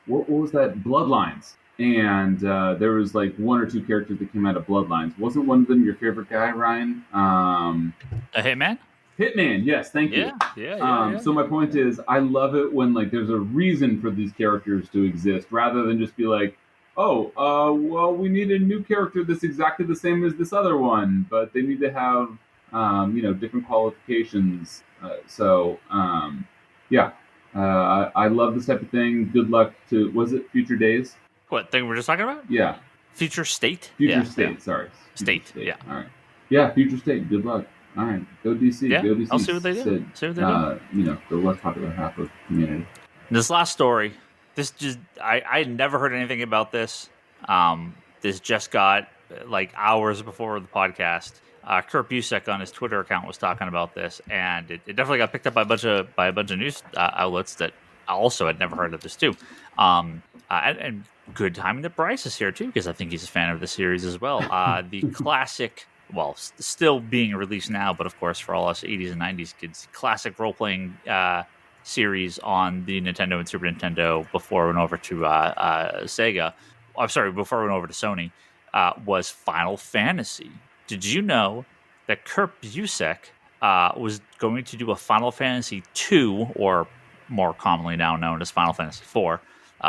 what was that? Bloodlines. And there was like one or two characters that came out of Bloodlines. Wasn't one of them your favorite guy, Ryan? A Hitman? Hitman, yes, thank you. Yeah. So my point is, I love it when like there's a reason for these characters to exist, rather than just be like, oh, well, we need a new character that's exactly the same as this other one, but they need to have, different qualifications. I love this type of thing. Good luck to, was it Future Days? What thing we're just talking about? Yeah. Future State? Future State, sorry. State, State. yeah. All right. Yeah, Future State. Good luck. All right. Go DC. Yeah, Go DC. I'll see what they do. The less popular half of community. This last story, I had never heard anything about this. This just got like hours before the podcast. Kurt Busiek on his Twitter account was talking about this, and it definitely got picked up by a bunch of news outlets that also had never heard of this too. And good timing that Bryce is here too, because I think he's a fan of the series as well. The classic, well, still being released now, but of course for all us 80s and 90s kids, classic role-playing series on the Nintendo and Super Nintendo before it went over to Sega. I'm sorry, before it went over to Sony, was Final Fantasy. Did you know that Kurt Busiek was going to do a Final Fantasy II, or more commonly now known as Final Fantasy IV,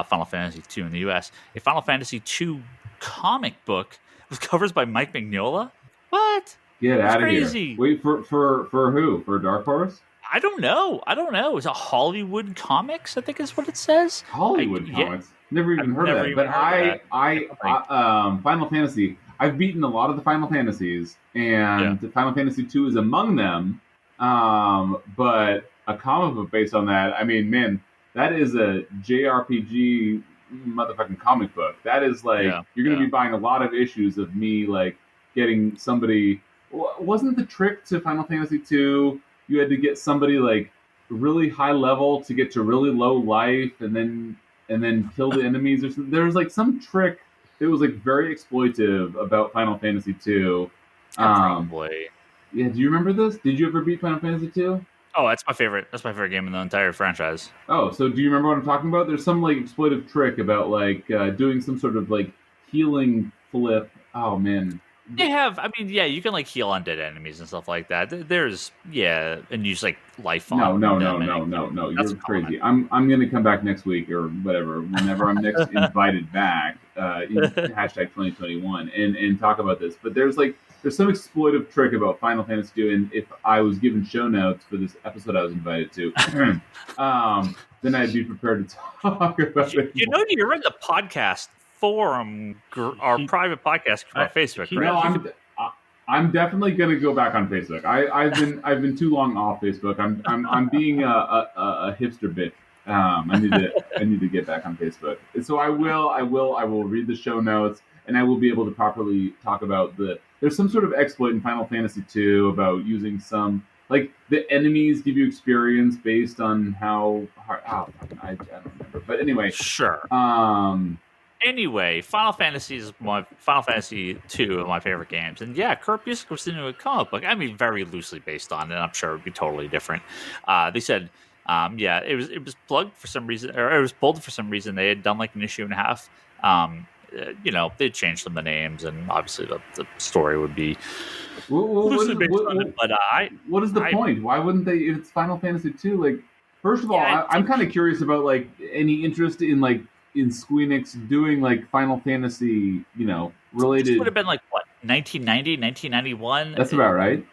Final Fantasy II in the US, a Final Fantasy II comic book with covers by Mike Mignola? What? Get out of crazy. Here. Wait, for who? For Dark Horse? I don't know. It's a Hollywood Comics, I think is what it says. Hollywood Comics? Yeah. Never even heard of that. But I Final Fantasy, I've beaten a lot of the Final Fantasies, and Final Fantasy II is among them. But a comic book based on that, I mean, man, that is a JRPG motherfucking comic book. That is like, you're going to be buying a lot of issues of me, like, getting somebody. Wasn't the trick to Final Fantasy II, you had to get somebody, like, really high level to get to really low life, and then kill the enemies or something? There was, like, some trick that was, like, very exploitive about Final Fantasy II. Probably. Yeah, do you remember this? Did you ever beat Final Fantasy II? Oh, that's my favorite. That's my favorite game in the entire franchise. Oh, so do you remember what I'm talking about? There's some like exploitive trick about like doing some sort of like healing flip. Oh man, they have. I mean, yeah, you can like heal undead enemies and stuff like that. There's and use like life on. No. You're crazy. I'm gonna come back next week or whatever. Whenever I'm next invited back, hashtag 2021 and talk about this. But there's some exploitive trick about Final Fantasy II, and if I was given show notes for this episode I was invited to, then I'd be prepared to talk about it. You're in the podcast forum, our private podcast on Facebook, right? No, I'm definitely going to go back on Facebook. I've been too long off Facebook. I'm being a hipster bitch. I need to get back on Facebook. So I will read the show notes, and I will be able to properly talk about there's some sort of exploit in Final Fantasy II about using some, like, the enemies give you experience based on how hard, I don't remember. But anyway. Sure. Anyway, Final Fantasy II is my favorite games. And yeah, Kurt Busiek was into a comic book. I mean, very loosely based on it. I'm sure it would be totally different. They said, it was plugged for some reason, or it was pulled for some reason. They had done like an issue and a half. They'd changed some of the names, and obviously the story would be loosely based on it. But what is the point? Why wouldn't they? If it's Final Fantasy II, like, first of all, I'm kind of curious about like any interest in Squeenix doing like Final Fantasy, related. This would have been like what, 1990, 1991. That's about right.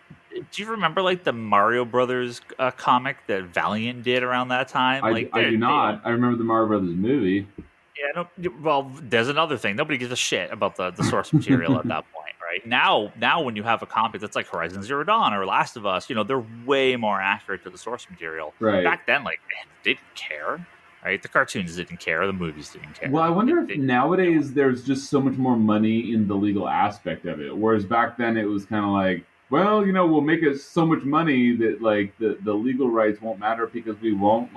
Do you remember like the Mario Brothers comic that Valiant did around that time? I do not. I remember the Mario Brothers movie. Yeah, well, there's another thing. Nobody gives a shit about the source material at that point, right? Now, when you have a comic that's like Horizon Zero Dawn or Last of Us, they're way more accurate to the source material. Right. Back then, man, they didn't care, right? The cartoons didn't care, the movies didn't care. Well, I wonder if nowadays there's just so much more money in the legal aspect of it, whereas back then it was kind of like, well, we'll make us so much money that the legal rights won't matter because we won't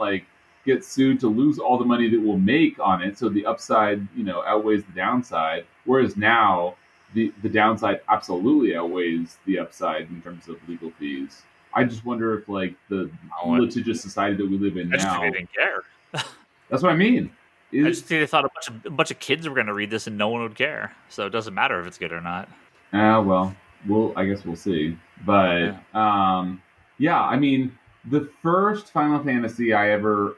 get sued to lose all the money that we'll make on it. So the upside, outweighs the downside. Whereas now the downside absolutely outweighs the upside in terms of legal fees. I just wonder if the litigious society that we live in now, they didn't care. That's what I mean. I just think they thought a bunch of kids were going to read this and no one would care. So it doesn't matter if it's good or not. Well, I guess we'll see. But I mean, the first Final Fantasy I ever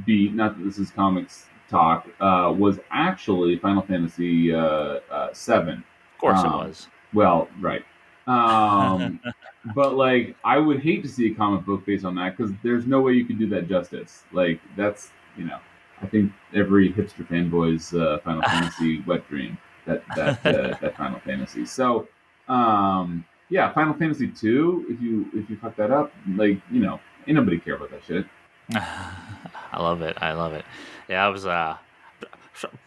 beat, not that this is comics talk, was actually Final Fantasy 7. Of course it was. Well, right. But I would hate to see a comic book based on that because there's no way you could do that justice. That's I think every hipster fanboy's Final Fantasy wet dream that Final Fantasy. So Final Fantasy 2. If you fuck that up, ain't nobody care about that shit. I love it. Yeah, I was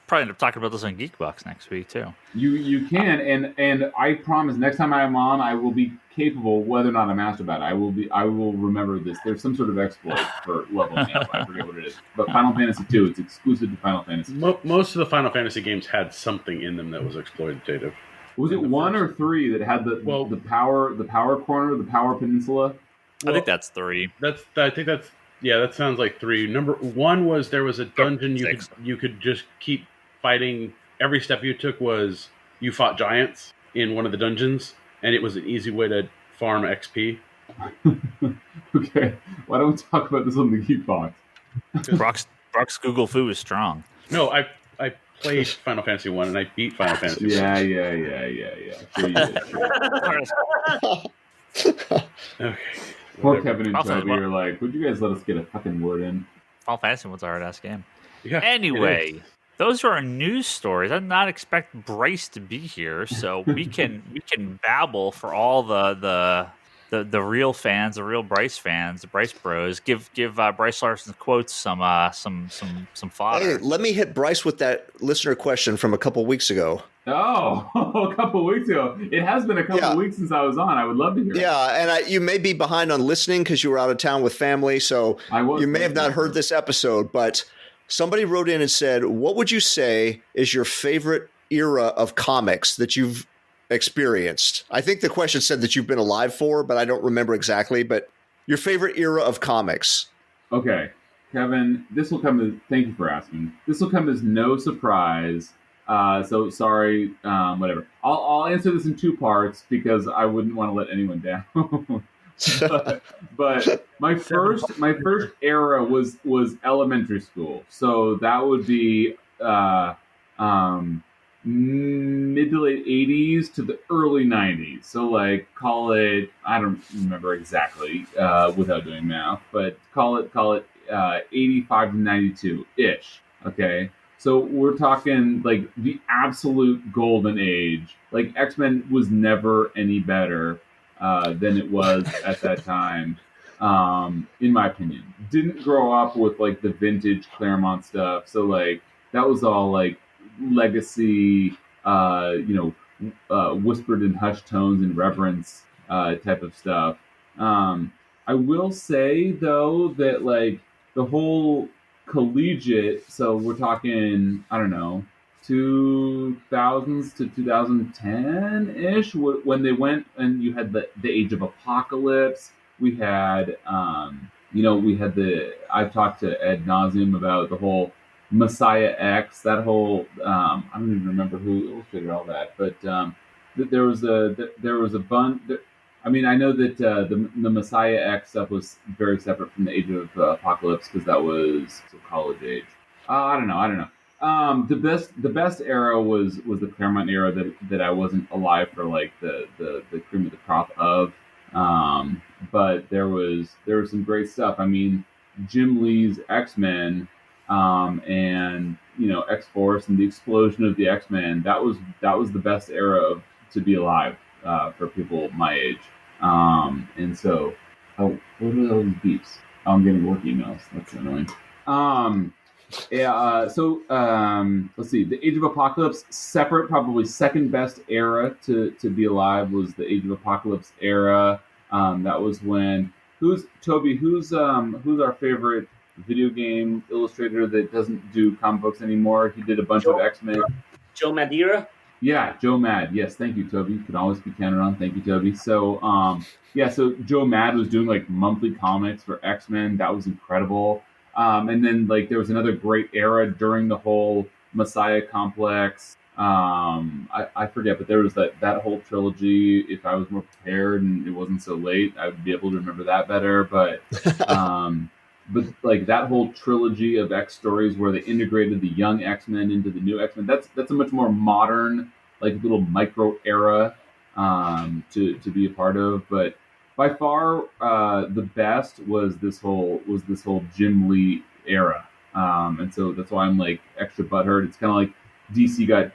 probably end up talking about this on Geekbox next week too. You can, and I promise next time I'm on, I will be capable, whether or not I'm asked about it. I will remember this. There's some sort of exploit for leveling up. I forget what it is. But Final Fantasy 2, it's exclusive to Final Fantasy. Most of the Final Fantasy games had something in them that was exploitative. Was it 1 or 3 that had the power corner, the power peninsula? I think that's 3. That sounds like 3. Number 1 was there was a dungeon you could just keep fighting. Every step you took was you fought giants in one of the dungeons, and it was an easy way to farm XP. Okay, why don't we talk about this on the Geekbox? Brock's Google Foo is strong. No, I played Final Fantasy 1 and I beat Final Fantasy 6. Yeah. Sure you did. Sure. Okay. Poor Kevin and Toby are like, would you guys let us get a fucking word in? Final Fantasy was a hard-ass game. Yeah, anyway, those are our news stories. I did not expect Bryce to be here, so we can babble for all the real fans, the real Bryce fans, the Bryce Bros. Give Bryce Larsen's quotes some fodder. Hey, let me hit Bryce with that listener question from a couple weeks ago. Oh, a couple weeks ago. It has been a couple weeks since I was on. I would love to hear it. Yeah, and you may be behind on listening because you were out of town with family, so you may have not heard this episode, but somebody wrote in and said, what would you say is your favorite era of comics that you've experienced? I think the question said that you've been alive for, but I don't remember exactly, but your favorite era of comics. Okay, Kevin, thank you for asking. This will come as no surprise. So sorry, whatever. I'll answer this in 2 parts because I wouldn't want to let anyone down. but my first era was elementary school. So that would be mid to late 80s to the early 90s. So call it, I don't remember exactly without doing math, but call it 85 to 92 ish. Okay. So we're talking the absolute golden age. X-Men was never any better than it was at that time, in my opinion. Didn't grow up with the vintage Claremont stuff. So that was all legacy, whispered in hushed tones and reverence type of stuff. I will say though that the whole collegiate, so we're talking, I don't know, 2000s to 2010-ish, when they went and you had the Age of Apocalypse. We had, I've talked to ad nauseum about the whole Messiah X, that whole, I don't even remember who illustrated all that, but there was a bunch. I mean, I know that the Messiah X stuff was very separate from the Age of Apocalypse because that was college age. I don't know. The best era was the Claremont era that I wasn't alive for the cream of the crop of. But there was some great stuff. I mean, Jim Lee's X-Men and X-Force and the explosion of the X-Men. That was the best era to be alive for people my age. And so, what are those beeps? Oh, I'm getting work emails. That's annoying. Let's see. The Age of Apocalypse, separate, probably second best era to be alive was the Age of Apocalypse era. That was when who's our favorite video game illustrator that doesn't do comic books anymore? He did a bunch of X-Men. Joe Madeira? Yeah, Joe Mad. Yes, thank you, Toby. You can always be counted on. Thank you, Toby. So, so Joe Mad was doing like monthly comics for X-Men. That was incredible. And then like there was another great era during the whole Messiah complex. I forget, but there was that whole trilogy. If I was more prepared and it wasn't so late, I would be able to remember that better. But like that whole trilogy of X stories where they integrated the young X-Men into the new X-Men, that's a much more modern, like little micro era to be a part of. But by far, the best was this whole Jim Lee era, and so that's why I'm like extra butthurt. It's kind of like DC got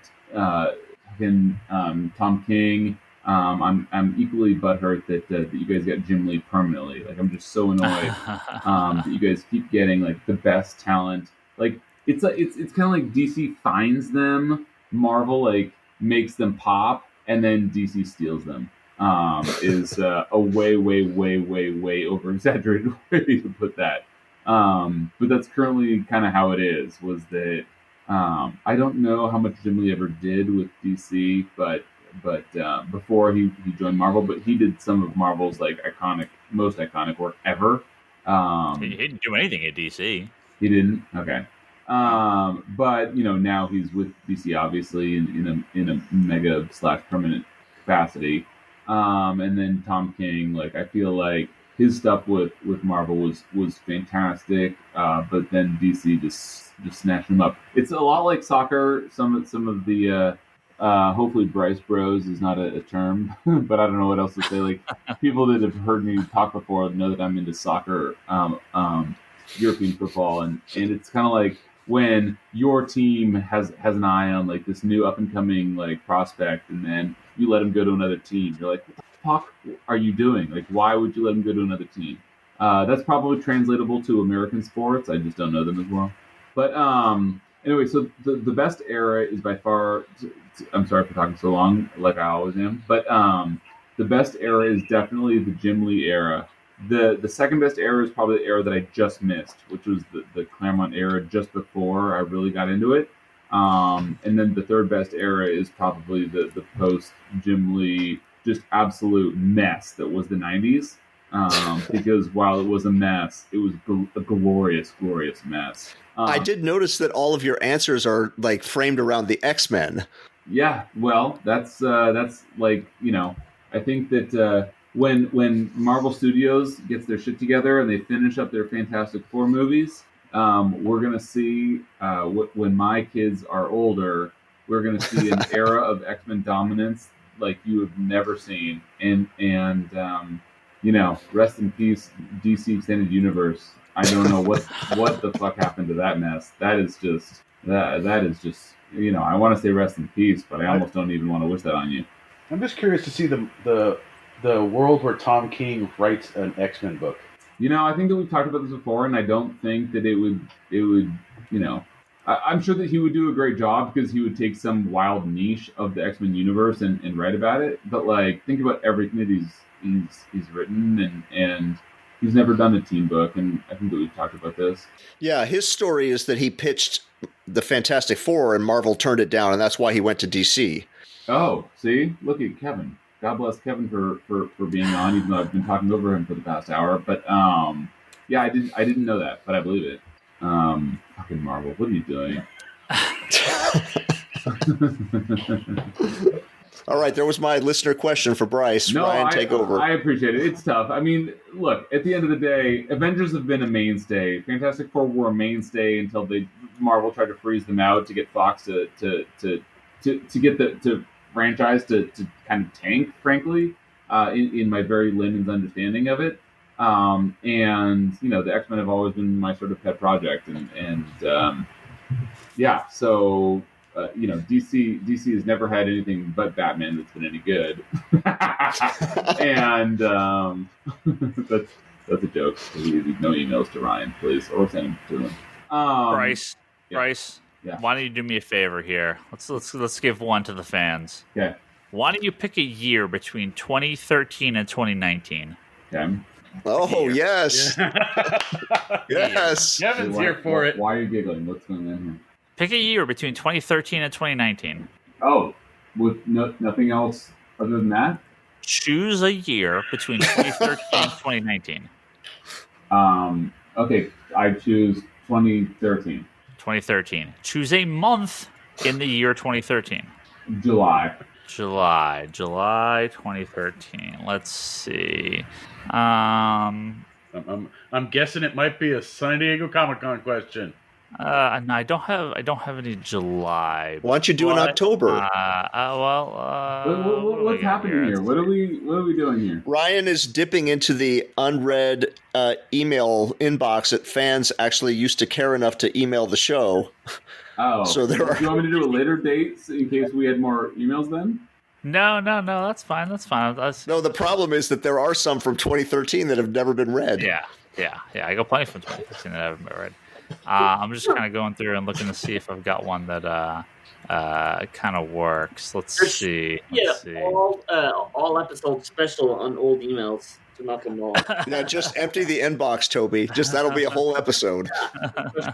Tom King. I'm equally butthurt that you guys got Jim Lee permanently. Like I'm just so annoyed that you guys keep getting like the best talent. Like it's kind of like DC finds them, Marvel like makes them pop, and then DC steals them. Is a way over exaggerated way to put that. But that's currently kind of how it is. Was that I don't know how much Jim Lee ever did with DC, but before he joined Marvel, but he did some of Marvel's like most iconic work ever. He didn't do anything at DC. He didn't. Okay. But now he's with DC obviously in a mega / permanent capacity. And then Tom King, like I feel like his stuff with Marvel was fantastic, but then DC just snatched him up. It's a lot like soccer. Some of the hopefully Bryce Bros is not a term, but I don't know what else to say. Like people that have heard me talk before know that I'm into soccer, European football, and it's kind of like when your team has an eye on like this new up and coming like prospect, and then you let him go to another team. You're like, what the fuck are you doing? Like, why would you let him go to another team? That's probably translatable to American sports. I just don't know them as well. But anyway, so the best era is by far. I'm sorry for talking so long, like I always am. But the best era is definitely the Jim Lee era. The second best era is probably the era that I just missed, which was the Claremont era just before I really got into it. And then the third best era is probably the post Jim Lee just absolute mess that was the 90s. Because while it was a mess, it was a glorious mess. I did notice that all of your answers are like framed around the X-Men. Yeah, well, that's like I think that when Marvel Studios gets their shit together and they finish up their Fantastic Four movies, we're gonna see when my kids are older, we're gonna see an era of X-Men dominance like you have never seen, and rest in peace, DC Extended Universe. I don't know what the fuck happened to that mess. That is just I want to say rest in peace, but I almost don't even want to wish that on you. I'm just curious to see the world where Tom King writes an X-Men book. I think that we've talked about this before, and I don't think that it would I'm sure that he would do a great job because he would take some wild niche of the X-Men universe and write about it. But like, think about everything that he's written, and he's never done a team book, and I think that we've talked about this. Yeah, his story is that he pitched the Fantastic Four and Marvel turned it down, and that's why he went to DC. Oh, see? Look at Kevin. God bless Kevin for being on, even though I've been talking over him for the past hour. But yeah, I didn't know that, but I believe it. Fucking Marvel, what are you doing? All right, there was my listener question for Bryce. No, Ryan, take over. I appreciate it. It's tough. I mean, look, at the end of the day, Avengers have been a mainstay. Fantastic Four were a mainstay until Marvel tried to freeze them out to get Fox to get the franchise to kind of tank, frankly, in my very layman's understanding of it. And the X-Men have always been my sort of pet project, and so DC has never had anything but Batman that's been any good, and that's a joke. No emails to Ryan, please, or send them to him. Bryce, yeah. Bryce, Yeah. why don't you do me a favor here? Let's give one to the fans. Okay. Why don't you pick a year between 2013 and 2019? Okay. Oh, yes. Yes. Kevin's here for it. Why are you giggling? What's going on here? Pick a year between 2013 and 2019. Oh, with nothing else other than that? Choose a year between 2013 and 2019. Okay, I choose 2013. 2013. Choose a month in the year 2013. July 2013. Let's see. I'm guessing it might be a San Diego Comic-Con question. No, I don't have any July. Why don't you do an October? what's happening here? What are we doing here? Ryan is dipping into the unread email inbox that fans actually used to care enough to email the show. Oh, so do you want me to do a later date in case we had more emails then? No, that's fine. No, the problem is that there are some from 2013 that have never been read. Yeah. I got plenty from 2015 that I haven't read. I'm just kind of going through and looking to see if I've got one that kind of works. Let's see. All episodes special on old emails to knock them all. Now just empty the inbox, Toby. That'll be a whole episode.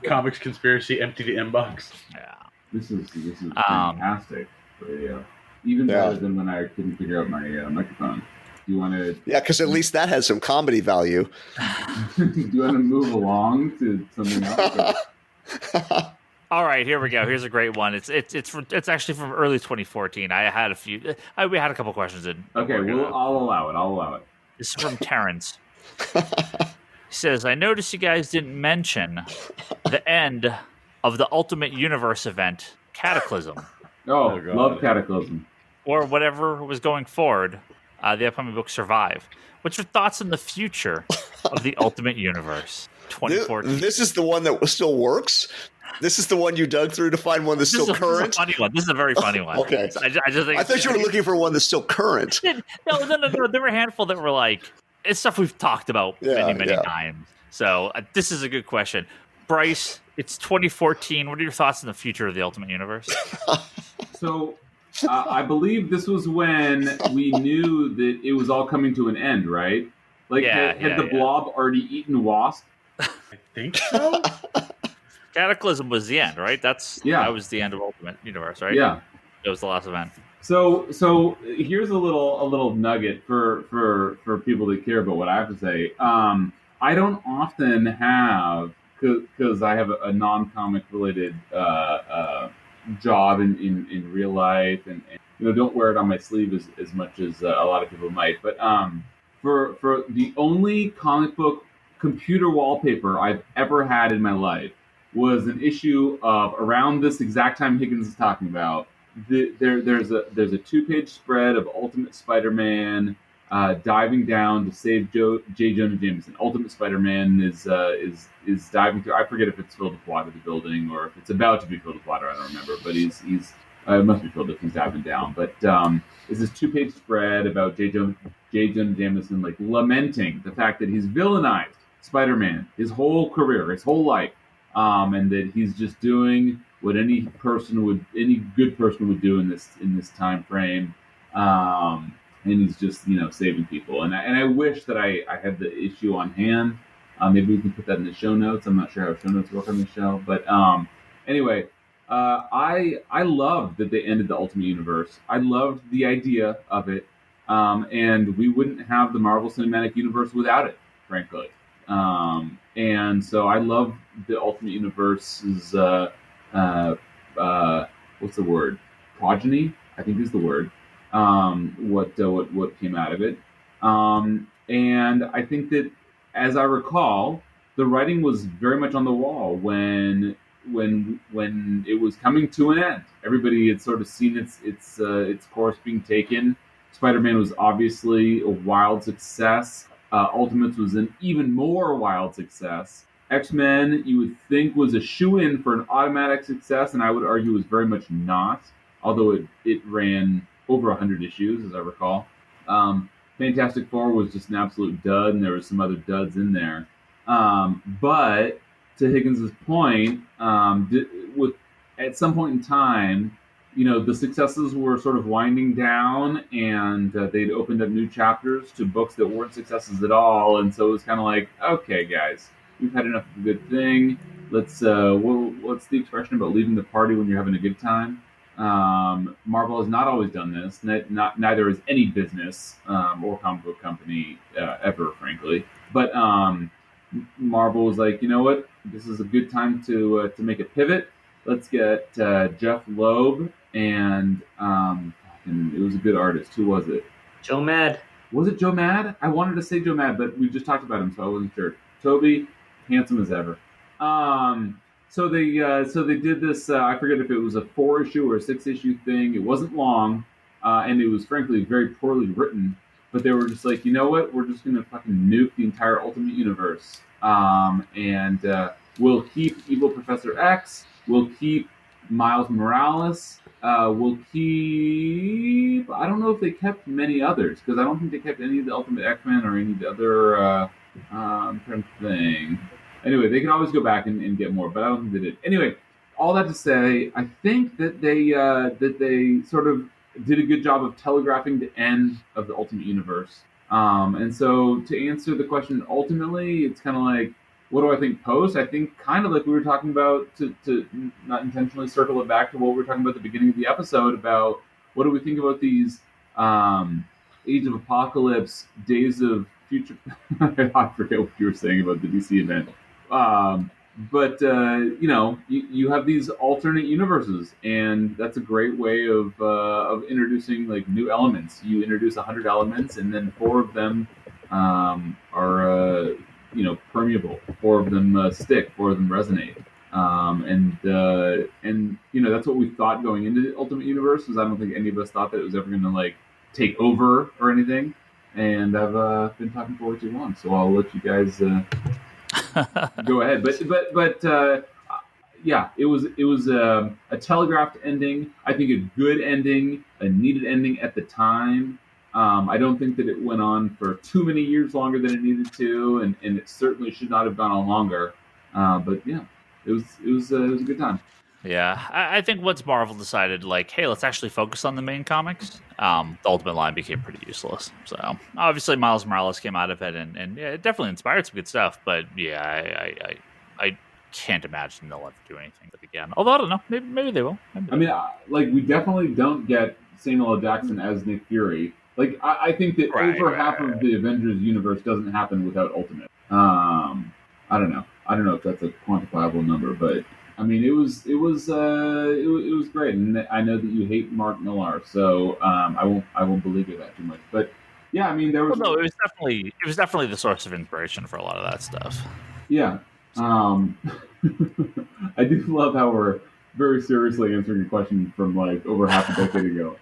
Comics Conspiracy, empty the inbox. Yeah. This is fantastic radio. Even better than when I couldn't figure out my microphone. Do you want to? Yeah, because at least that has some comedy value. Do you want to move along to something else? All right, here we go. Here's a great one. It's actually from early 2014. I had a few. We had a couple questions in. Okay, I'll allow it. This is from Terrence. He says, "I noticed you guys didn't mention the end of the Ultimate Universe event, Cataclysm." Oh, love Cataclysm. Or whatever was going forward. The upcoming book Survive. What's your thoughts on the future of the Ultimate Universe 2014? This is the one that still works? This is the one you dug through to find one that's still current? This is a funny one. This is a very funny one. Okay. I just think I thought you were looking for one that's still current. No. There were a handful that were like, it's stuff we've talked about many times. So this is a good question. Bryce, it's 2014. What are your thoughts on the future of the Ultimate Universe? So... I believe this was when we knew that it was all coming to an end, right? Like, had the Blob already eaten Wasp? I think so. Cataclysm was the end, right? That was the end of Ultimate Universe, right? Yeah, it was the last event. So here's a little nugget for people that care about what I have to say. I don't often have, because I have a non-comic related job in real life, and don't wear it on my sleeve as much as a lot of people might, but for the only comic book computer wallpaper I've ever had in my life was an issue of around this exact time Higgins is talking about. There's a 2-page spread of Ultimate Spider-Man diving down to save J. Jonah Jameson. Ultimate Spider-Man is diving through. I forget if it's filled with water, the building, or if it's about to be filled with water. I don't remember, but he's it must be filled if he's diving down. But it's this 2-page spread about J. Jonah Jameson like lamenting the fact that he's villainized Spider-Man his whole career, his whole life, and that he's just doing what any good person would do in this time frame. And he's just, saving people. And I wish that I had the issue on hand. Maybe we can put that in the show notes. I'm not sure how show notes work on the show. But anyway, I loved that they ended the Ultimate Universe. I loved the idea of it. And we wouldn't have the Marvel Cinematic Universe without it, frankly. And so I love the Ultimate Universe's, what's the word? Progeny, I think is the word. What came out of it, and I think that, as I recall, the writing was very much on the wall when it was coming to an end. Everybody had sort of seen its course being taken. Spider-Man was obviously a wild success. Ultimates was an even more wild success. X-Men, you would think, was a shoo-in for an automatic success, and I would argue was very much not, although it ran over 100 issues, as I recall. Fantastic Four was just an absolute dud, and there were some other duds in there. But to Higgins' point, at some point in time, the successes were sort of winding down, and they'd opened up new chapters to books that weren't successes at all, and so it was kind of like, okay, guys, we've had enough of a good thing. What's the expression about leaving the party when you're having a good time? Marvel has not always done this. Neither has any business or comic book company ever, frankly. But Marvel was like, you know what? This is a good time to make a pivot. Let's get Jeff Loeb, and it was a good artist. Who was it? Joe Mad. Was it Joe Mad? I wanted to say Joe Mad, but we just talked about him, so I wasn't sure. Toby, handsome as ever. So they did this. I forget if it was a 4-issue or a 6-issue thing. It wasn't long, and it was frankly very poorly written. But they were just like, you know what? We're just gonna fucking nuke the entire Ultimate Universe, and we'll keep Evil Professor X. We'll keep Miles Morales. We'll keep. I don't know if they kept many others, because I don't think they kept any of the Ultimate X-Men or any of the other. I'm trying to think. Anyway, they can always go back and get more, but I don't think they did. Anyway, all that to say, I think that they sort of did a good job of telegraphing the end of the Ultimate Universe. And so to answer the question, ultimately, it's kind of like, what do I think post? I think kind of like we were talking about, to not intentionally circle it back to what we were talking about at the beginning of the episode about what do we think about these Age of Apocalypse, Days of Future. I forget what you were saying about the DC event. But you have these alternate universes, and that's a great way of introducing like new elements. You introduce 100 elements, and then 4 of them are permeable. 4 of them stick. 4 of them resonate. And that's what we thought going into the Ultimate Universe. Because I don't think any of us thought that it was ever going to like take over or anything. And I've been talking for way too long, so I'll let you guys go ahead. But yeah, it was a telegraphed ending. I think a good ending, a needed ending at the time. I don't think that it went on for too many years longer than it needed to, and it certainly should not have gone on longer. But yeah, it was a good time. Yeah, I think once Marvel decided, like, hey, let's actually focus on the main comics, the Ultimate line became pretty useless. So obviously Miles Morales came out of it, and yeah, it definitely inspired some good stuff. But yeah, I can't imagine they'll ever do anything with it again. Although I don't know, maybe they will. Like we definitely don't get Samuel L. Jackson as Nick Fury. Like I think that half of the Avengers universe doesn't happen without Ultimate. I don't know if that's a quantifiable number, but. I mean, it was great, and I know that you hate Mark Millar, so I won't believe you that too much. But yeah, I mean, there was it was definitely the source of inspiration for a lot of that stuff. Yeah, I do love how we're very seriously answering a question from like over half a decade ago.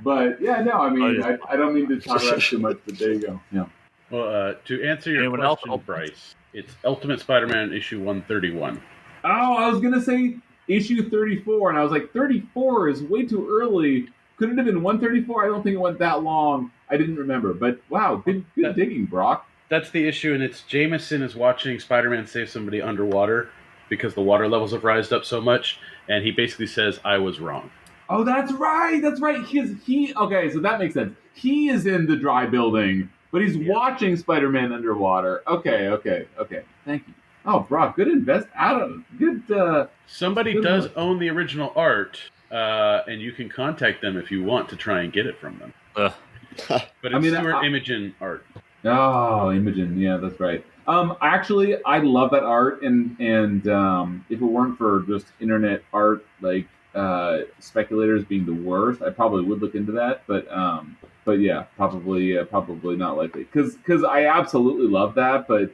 But yeah, no, I mean, I don't mean to talk about it too much, but there you go. Yeah. Well, to answer your question, Bryce, it's Ultimate Spider-Man issue 131. Oh, I was going to say issue 34, and I was like, 34 is way too early. Could it have been 134? I don't think it went that long. I didn't remember. But wow, good digging, Brock. That's the issue, and it's Jameson is watching Spider-Man save somebody underwater because the water levels have rised up so much, and he basically says, I was wrong. Oh, that's right. Okay, so that makes sense. He is in the dry building, but he's watching Spider-Man underwater. Okay. Thank you. Oh, Brock, good invest. Adam, good. Somebody does own the original art, and you can contact them if you want to try and get it from them. But it's Stuart Imogen art. Oh, Imogen, yeah, that's right. Actually, I love that art, and if it weren't for just internet art, like speculators being the worst, I probably would look into that. But yeah, probably not likely, because I absolutely love that, but.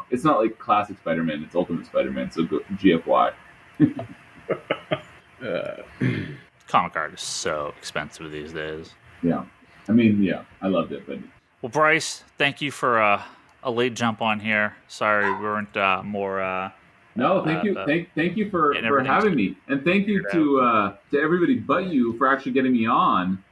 It's not like classic Spider-Man, it's Ultimate Spider-Man, so go GFY. Comic art is so expensive these days. Yeah. I mean, yeah, I loved it, but Well, Bryce, thank you for a late jump on here. Sorry we weren't more. No, thank you, thank you for having me, and thank you to everybody but you for actually getting me on.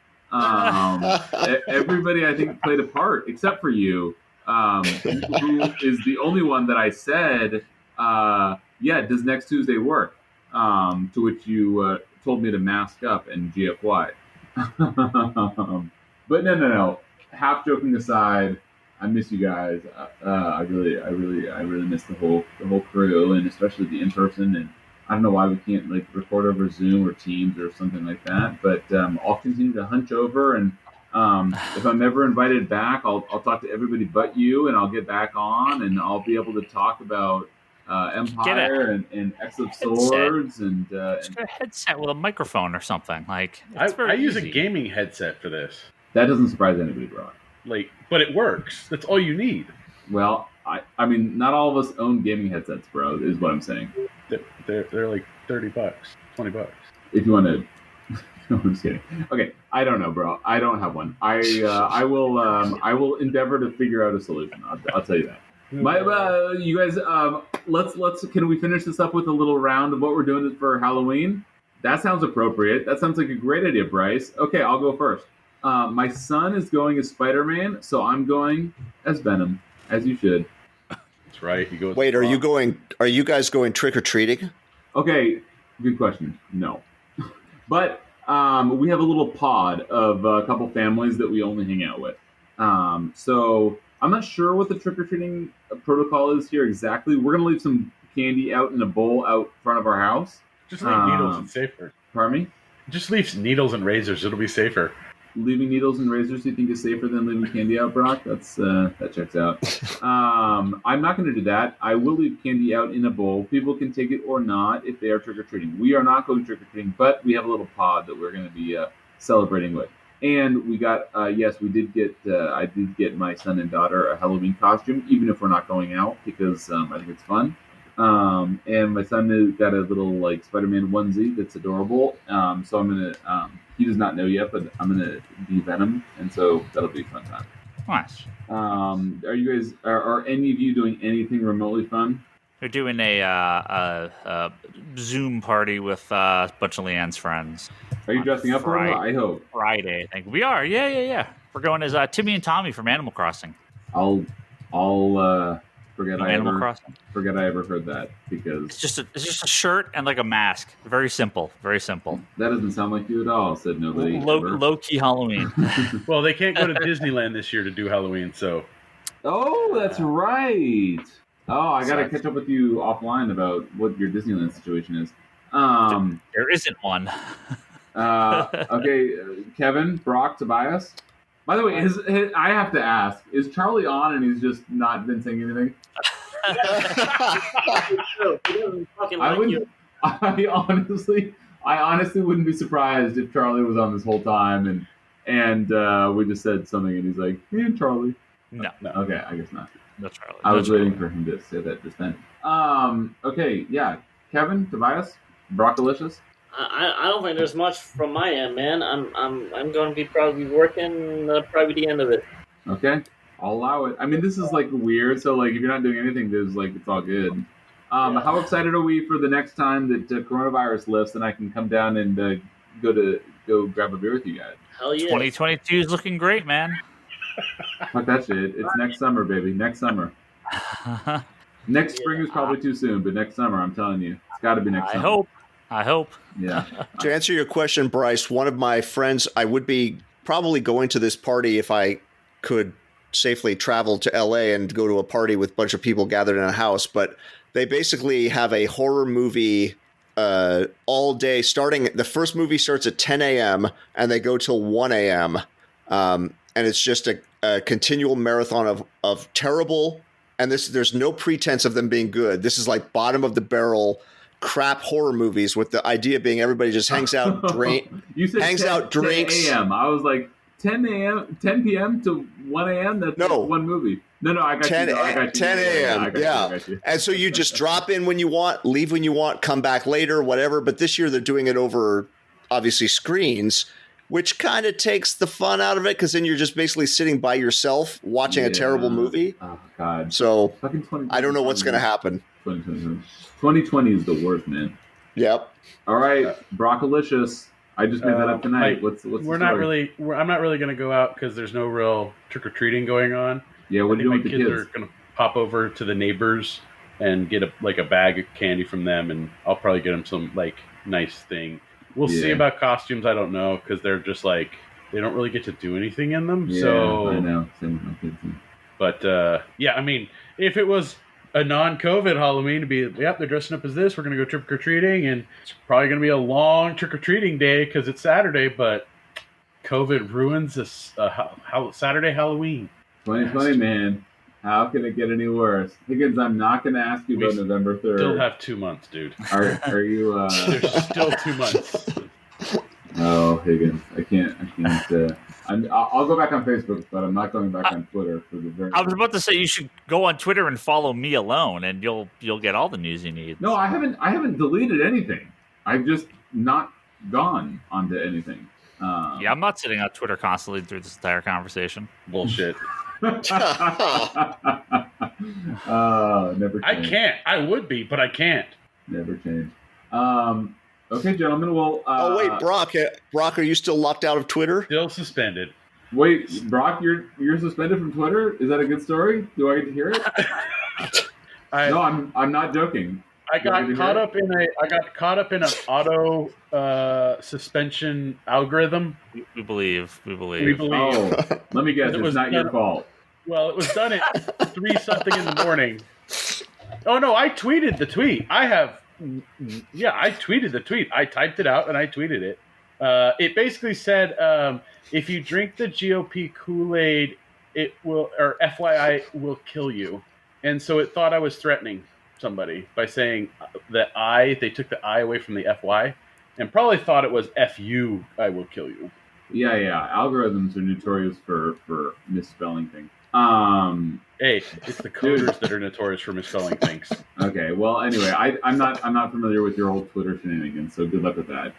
Everybody, I think, played a part except for you, who is the only one that I said, yeah, does next Tuesday work? To which you told me to mask up and GFY. But no. Half joking aside, I miss you guys. I really miss the whole crew, and especially the in person. And I don't know why we can't like record over Zoom or Teams or something like that. But I'll continue to hunch over, and if I'm ever invited back, I'll talk to everybody but you, and I'll get back on, and I'll be able to talk about Empire and X of Swords and just get a headset with a microphone or something. Like I use a gaming headset for this. That doesn't surprise anybody, bro. But it works. That's all you need. Well, I mean, not all of us own gaming headsets, bro. Is what I'm saying. They're like $30, $20. If you want to. No, I'm just kidding. Okay, I don't know, bro. I don't have one. I will endeavor to figure out a solution. I'll tell you that. You guys, let's. Can we finish this up with a little round of what we're doing for Halloween? That sounds appropriate. That sounds like a great idea, Bryce. Okay, I'll go first. My son is going as Spider-Man, so I'm going as Venom, as you should. That's right. He goes. Wait, are you guys going trick or treating? Okay, good question. No, but we have a little pod of a couple families that we only hang out with. So I'm not sure what the trick or treating protocol is here exactly. We're gonna leave some candy out in a bowl out front of our house. Just leave needles. It's safer. Pardon me? Just leave needles and razors. It'll be safer. Leaving needles and razors, you think is safer than leaving candy out, Brock? That checks out. I'm not going to do that. I will leave candy out in a bowl. People can take it or not if they are trick or treating. We are not going trick or treating, but we have a little pod that we're going to be celebrating with. And we got yes, we did get. I did get my son and daughter a Halloween costume, even if we're not going out, because I think it's fun. And my son has got a little like Spider-Man onesie that's adorable. So I'm gonna. He does not know yet, but I'm gonna be Venom, and so that'll be a fun time. Nice. Are you guys? Are any of you doing anything remotely fun? We're doing a Zoom party with a bunch of Leanne's friends. Are you dressing up for it? I hope Friday. I think we are. Yeah. We're going as Timmy and Tommy from Animal Crossing. I'll forget I ever heard that, because it's just a shirt and like a mask. Very simple. Very simple. That doesn't sound like you at all. Said nobody. Low key Halloween. Well, they can't go to Disneyland this year to do Halloween, so. Oh, that's right. Oh, I got to catch up with you offline about what your Disneyland situation is. There isn't one. Okay, Kevin, Brock, Tobias. By the way, I have to ask: is Charlie on and he's just not been saying anything? I honestly wouldn't be surprised if Charlie was on this whole time and we just said something and he's like, "Hey, Charlie." No. Okay, I guess not. No Charlie. I was waiting for him to say that just then. Okay, yeah, Kevin, Tobias, Brockolicious. I don't think there's much from my end, man. I'm going to be probably working probably the end of it. Okay, I'll allow it. I mean, this is like weird. So like, if you're not doing anything, there's like it's all good. How excited are we for the next time that coronavirus lifts and I can come down and go grab a beer with you guys? Hell yeah! 2022 is looking great, man. Fuck that shit. It's next summer, baby. Next summer. Next spring is probably too soon, but next summer, I'm telling you, it's got to be next summer. I hope. Yeah. To answer your question, Bryce, one of my friends, I would be probably going to this party if I could safely travel to LA and go to a party with a bunch of people gathered in a house. But they basically have a horror movie all day starting. The first movie starts at 10 a.m. and they go till 1 a.m. And it's just a continual marathon of terrible. And there's no pretense of them being good. This is like bottom of the barrel crap horror movies with the idea being everybody just hangs out, you said hangs 10, out, drinks. 10 a.m. I was like 10 p.m. to 1 a.m. That's one movie. No, I got 10, you. I got you. 10 a.m. I got you. And so you just drop in when you want, leave when you want, come back later, whatever. But this year they're doing it over obviously screens. which kind of takes the fun out of it because then you're just basically sitting by yourself watching a terrible movie. Oh, God. So Fucking I don't know what's going to happen. 2020 is the worst, man. Yep. All right, Brockolicious. I just made that up tonight. What's the story? I'm not really going to go out because there's no real trick or treating going on. Yeah, what are you doing with the kids? My kids are going to pop over to the neighbors and get a bag of candy from them, and I'll probably get them some nice thing. We'll see about costumes. I don't know because they're just they don't really get to do anything in them. Yeah, so I know. Same with my kids. But I mean, if it was a non-COVID Halloween to be, they're dressing up as this. We're going to go trick or treating, and it's probably going to be a long trick or treating day because it's Saturday. But COVID ruins this Saturday Halloween. 2020, man. How can it get any worse? Higgins, I'm not going to ask you about November 3rd. Still have 2 months, dude. Are you? There's still 2 months. Oh, Higgins, I can't. I'll go back on Facebook, but I'm not going back on Twitter for the very. I was about to say you should go on Twitter and follow me alone, and you'll get all the news you need. No, I haven't deleted anything. I've just not gone onto anything. Yeah, I'm not sitting on Twitter constantly through this entire conversation. Bullshit. Never change. I can't. I would be, but I can't. Never change. Okay, gentlemen. Well. Oh wait, Brock, are you still locked out of Twitter? Still suspended. Wait, Brock, you're suspended from Twitter? Is that a good story? Do I get to hear it? No, I'm not joking. I got caught up in an auto suspension algorithm. We believe. Oh, let me guess. It's not your fault. Well, it was done at 3-something in the morning. Oh no, I tweeted the tweet. I tweeted the tweet. I typed it out and I tweeted it. It basically said, if you drink the GOP Kool-Aid, it will, or FYI, will kill you. And so it thought I was threatening somebody by saying that they took the I away from the FY, and probably thought it was FU, I will kill you. Yeah. Algorithms are notorious for misspelling things. Hey, it's the coders that are notorious for misspelling things. Okay, well, anyway, I'm not familiar with your whole Twitter shenanigans, so good luck with that.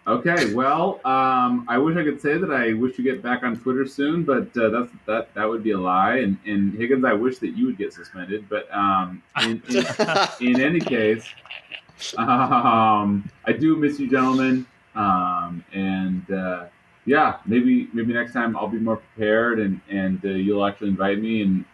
Okay, well, I wish I could say that I wish to get back on Twitter soon, but that would be a lie. And Higgins, I wish that you would get suspended, but in any case, I do miss you, gentlemen, yeah, maybe next time I'll be more prepared, and you'll actually invite me, and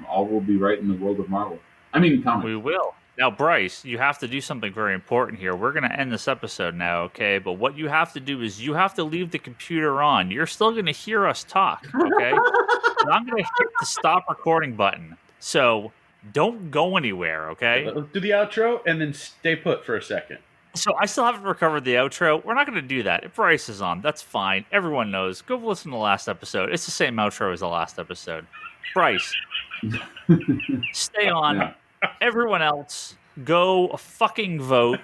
all will be right in the world of Marvel. I mean, comics. We will. Now, Bryce, you have to do something very important here. We're going to end this episode now, okay? But what you have to do is you have to leave the computer on. You're still going to hear us talk, okay? And I'm going to hit the stop recording button. So don't go anywhere, okay? Let's do the outro and then stay put for a second. So I still haven't recovered the outro. We're not going to do that. If Bryce is on, that's fine. Everyone knows. Go listen to the last episode. It's the same outro as the last episode. Bryce, stay on. Yeah. Everyone else, go fucking vote.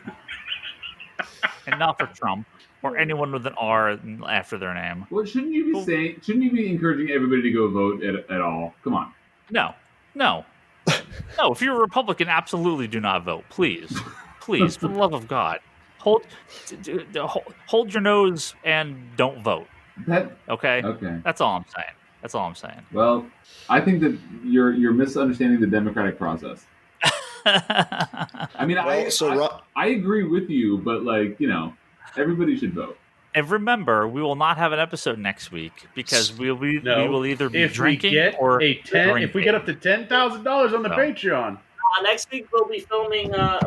And not for Trump or anyone with an R after their name. Well, shouldn't you be encouraging everybody to go vote at all? Come on. No. If you're a Republican, absolutely do not vote. Please, for the love of God, hold your nose and don't vote. Okay. That's all I'm saying. Well, I think that you're misunderstanding the democratic process. I mean, I agree with you, but everybody should vote. And remember, we will not have an episode next week because we will either be drinking or drinking. If we get up to $10,000 on the Patreon. Next week we'll be filming Ryan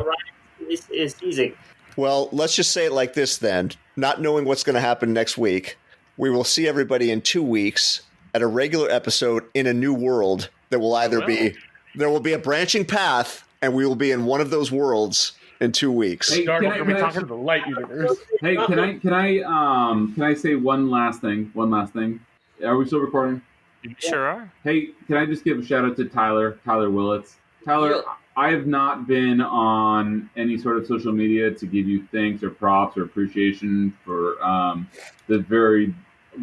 is teasing. Well, let's just say it like this then. Not knowing what's going to happen next week, we will see everybody in 2 weeks at a regular episode in a new world that will there will be a branching path, and we will be in one of those worlds in 2 weeks. Hey, we're going to be talking to the light universe. Hey, can I say one last thing? Are we still recording? You sure are. Hey, can I just give a shout out to Tyler Willits? Tyler, I have not been on any sort of social media to give you thanks or props or appreciation for the very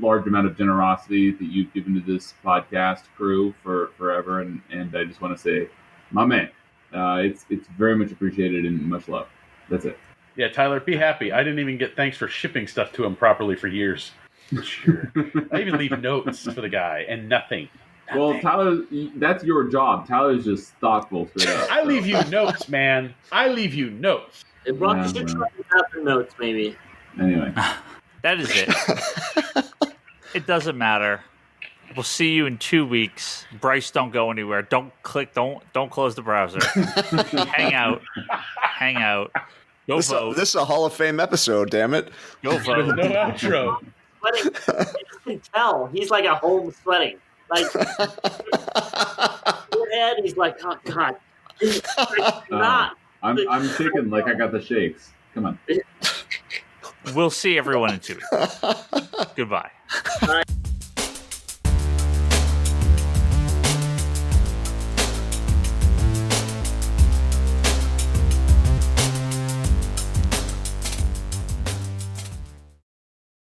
large amount of generosity that you've given to this podcast crew for forever, and I just want to say, my man, it's very much appreciated and much love. That's it. Yeah, Tyler, be happy. I didn't even get thanks for shipping stuff to him properly for years. Sure. I even leave notes for the guy and nothing. Well, Tyler, that's your job. Tyler's just thoughtful straight up. I leave you notes, man. I leave you notes. Brock, you should try without the notes, maybe. Anyway. That is it. It doesn't matter. We'll see you in 2 weeks. Bryce, don't go anywhere. Don't click. Don't close the browser. Hang out. Go vote. This is a Hall of Fame episode, damn it. Go vote. No outro. Sweating. You can tell. He's like at home sweating. Like, your head, he's like, oh, God. Not. I'm shaking like I got the shakes. Come on. We'll see everyone in 2 weeks. Goodbye.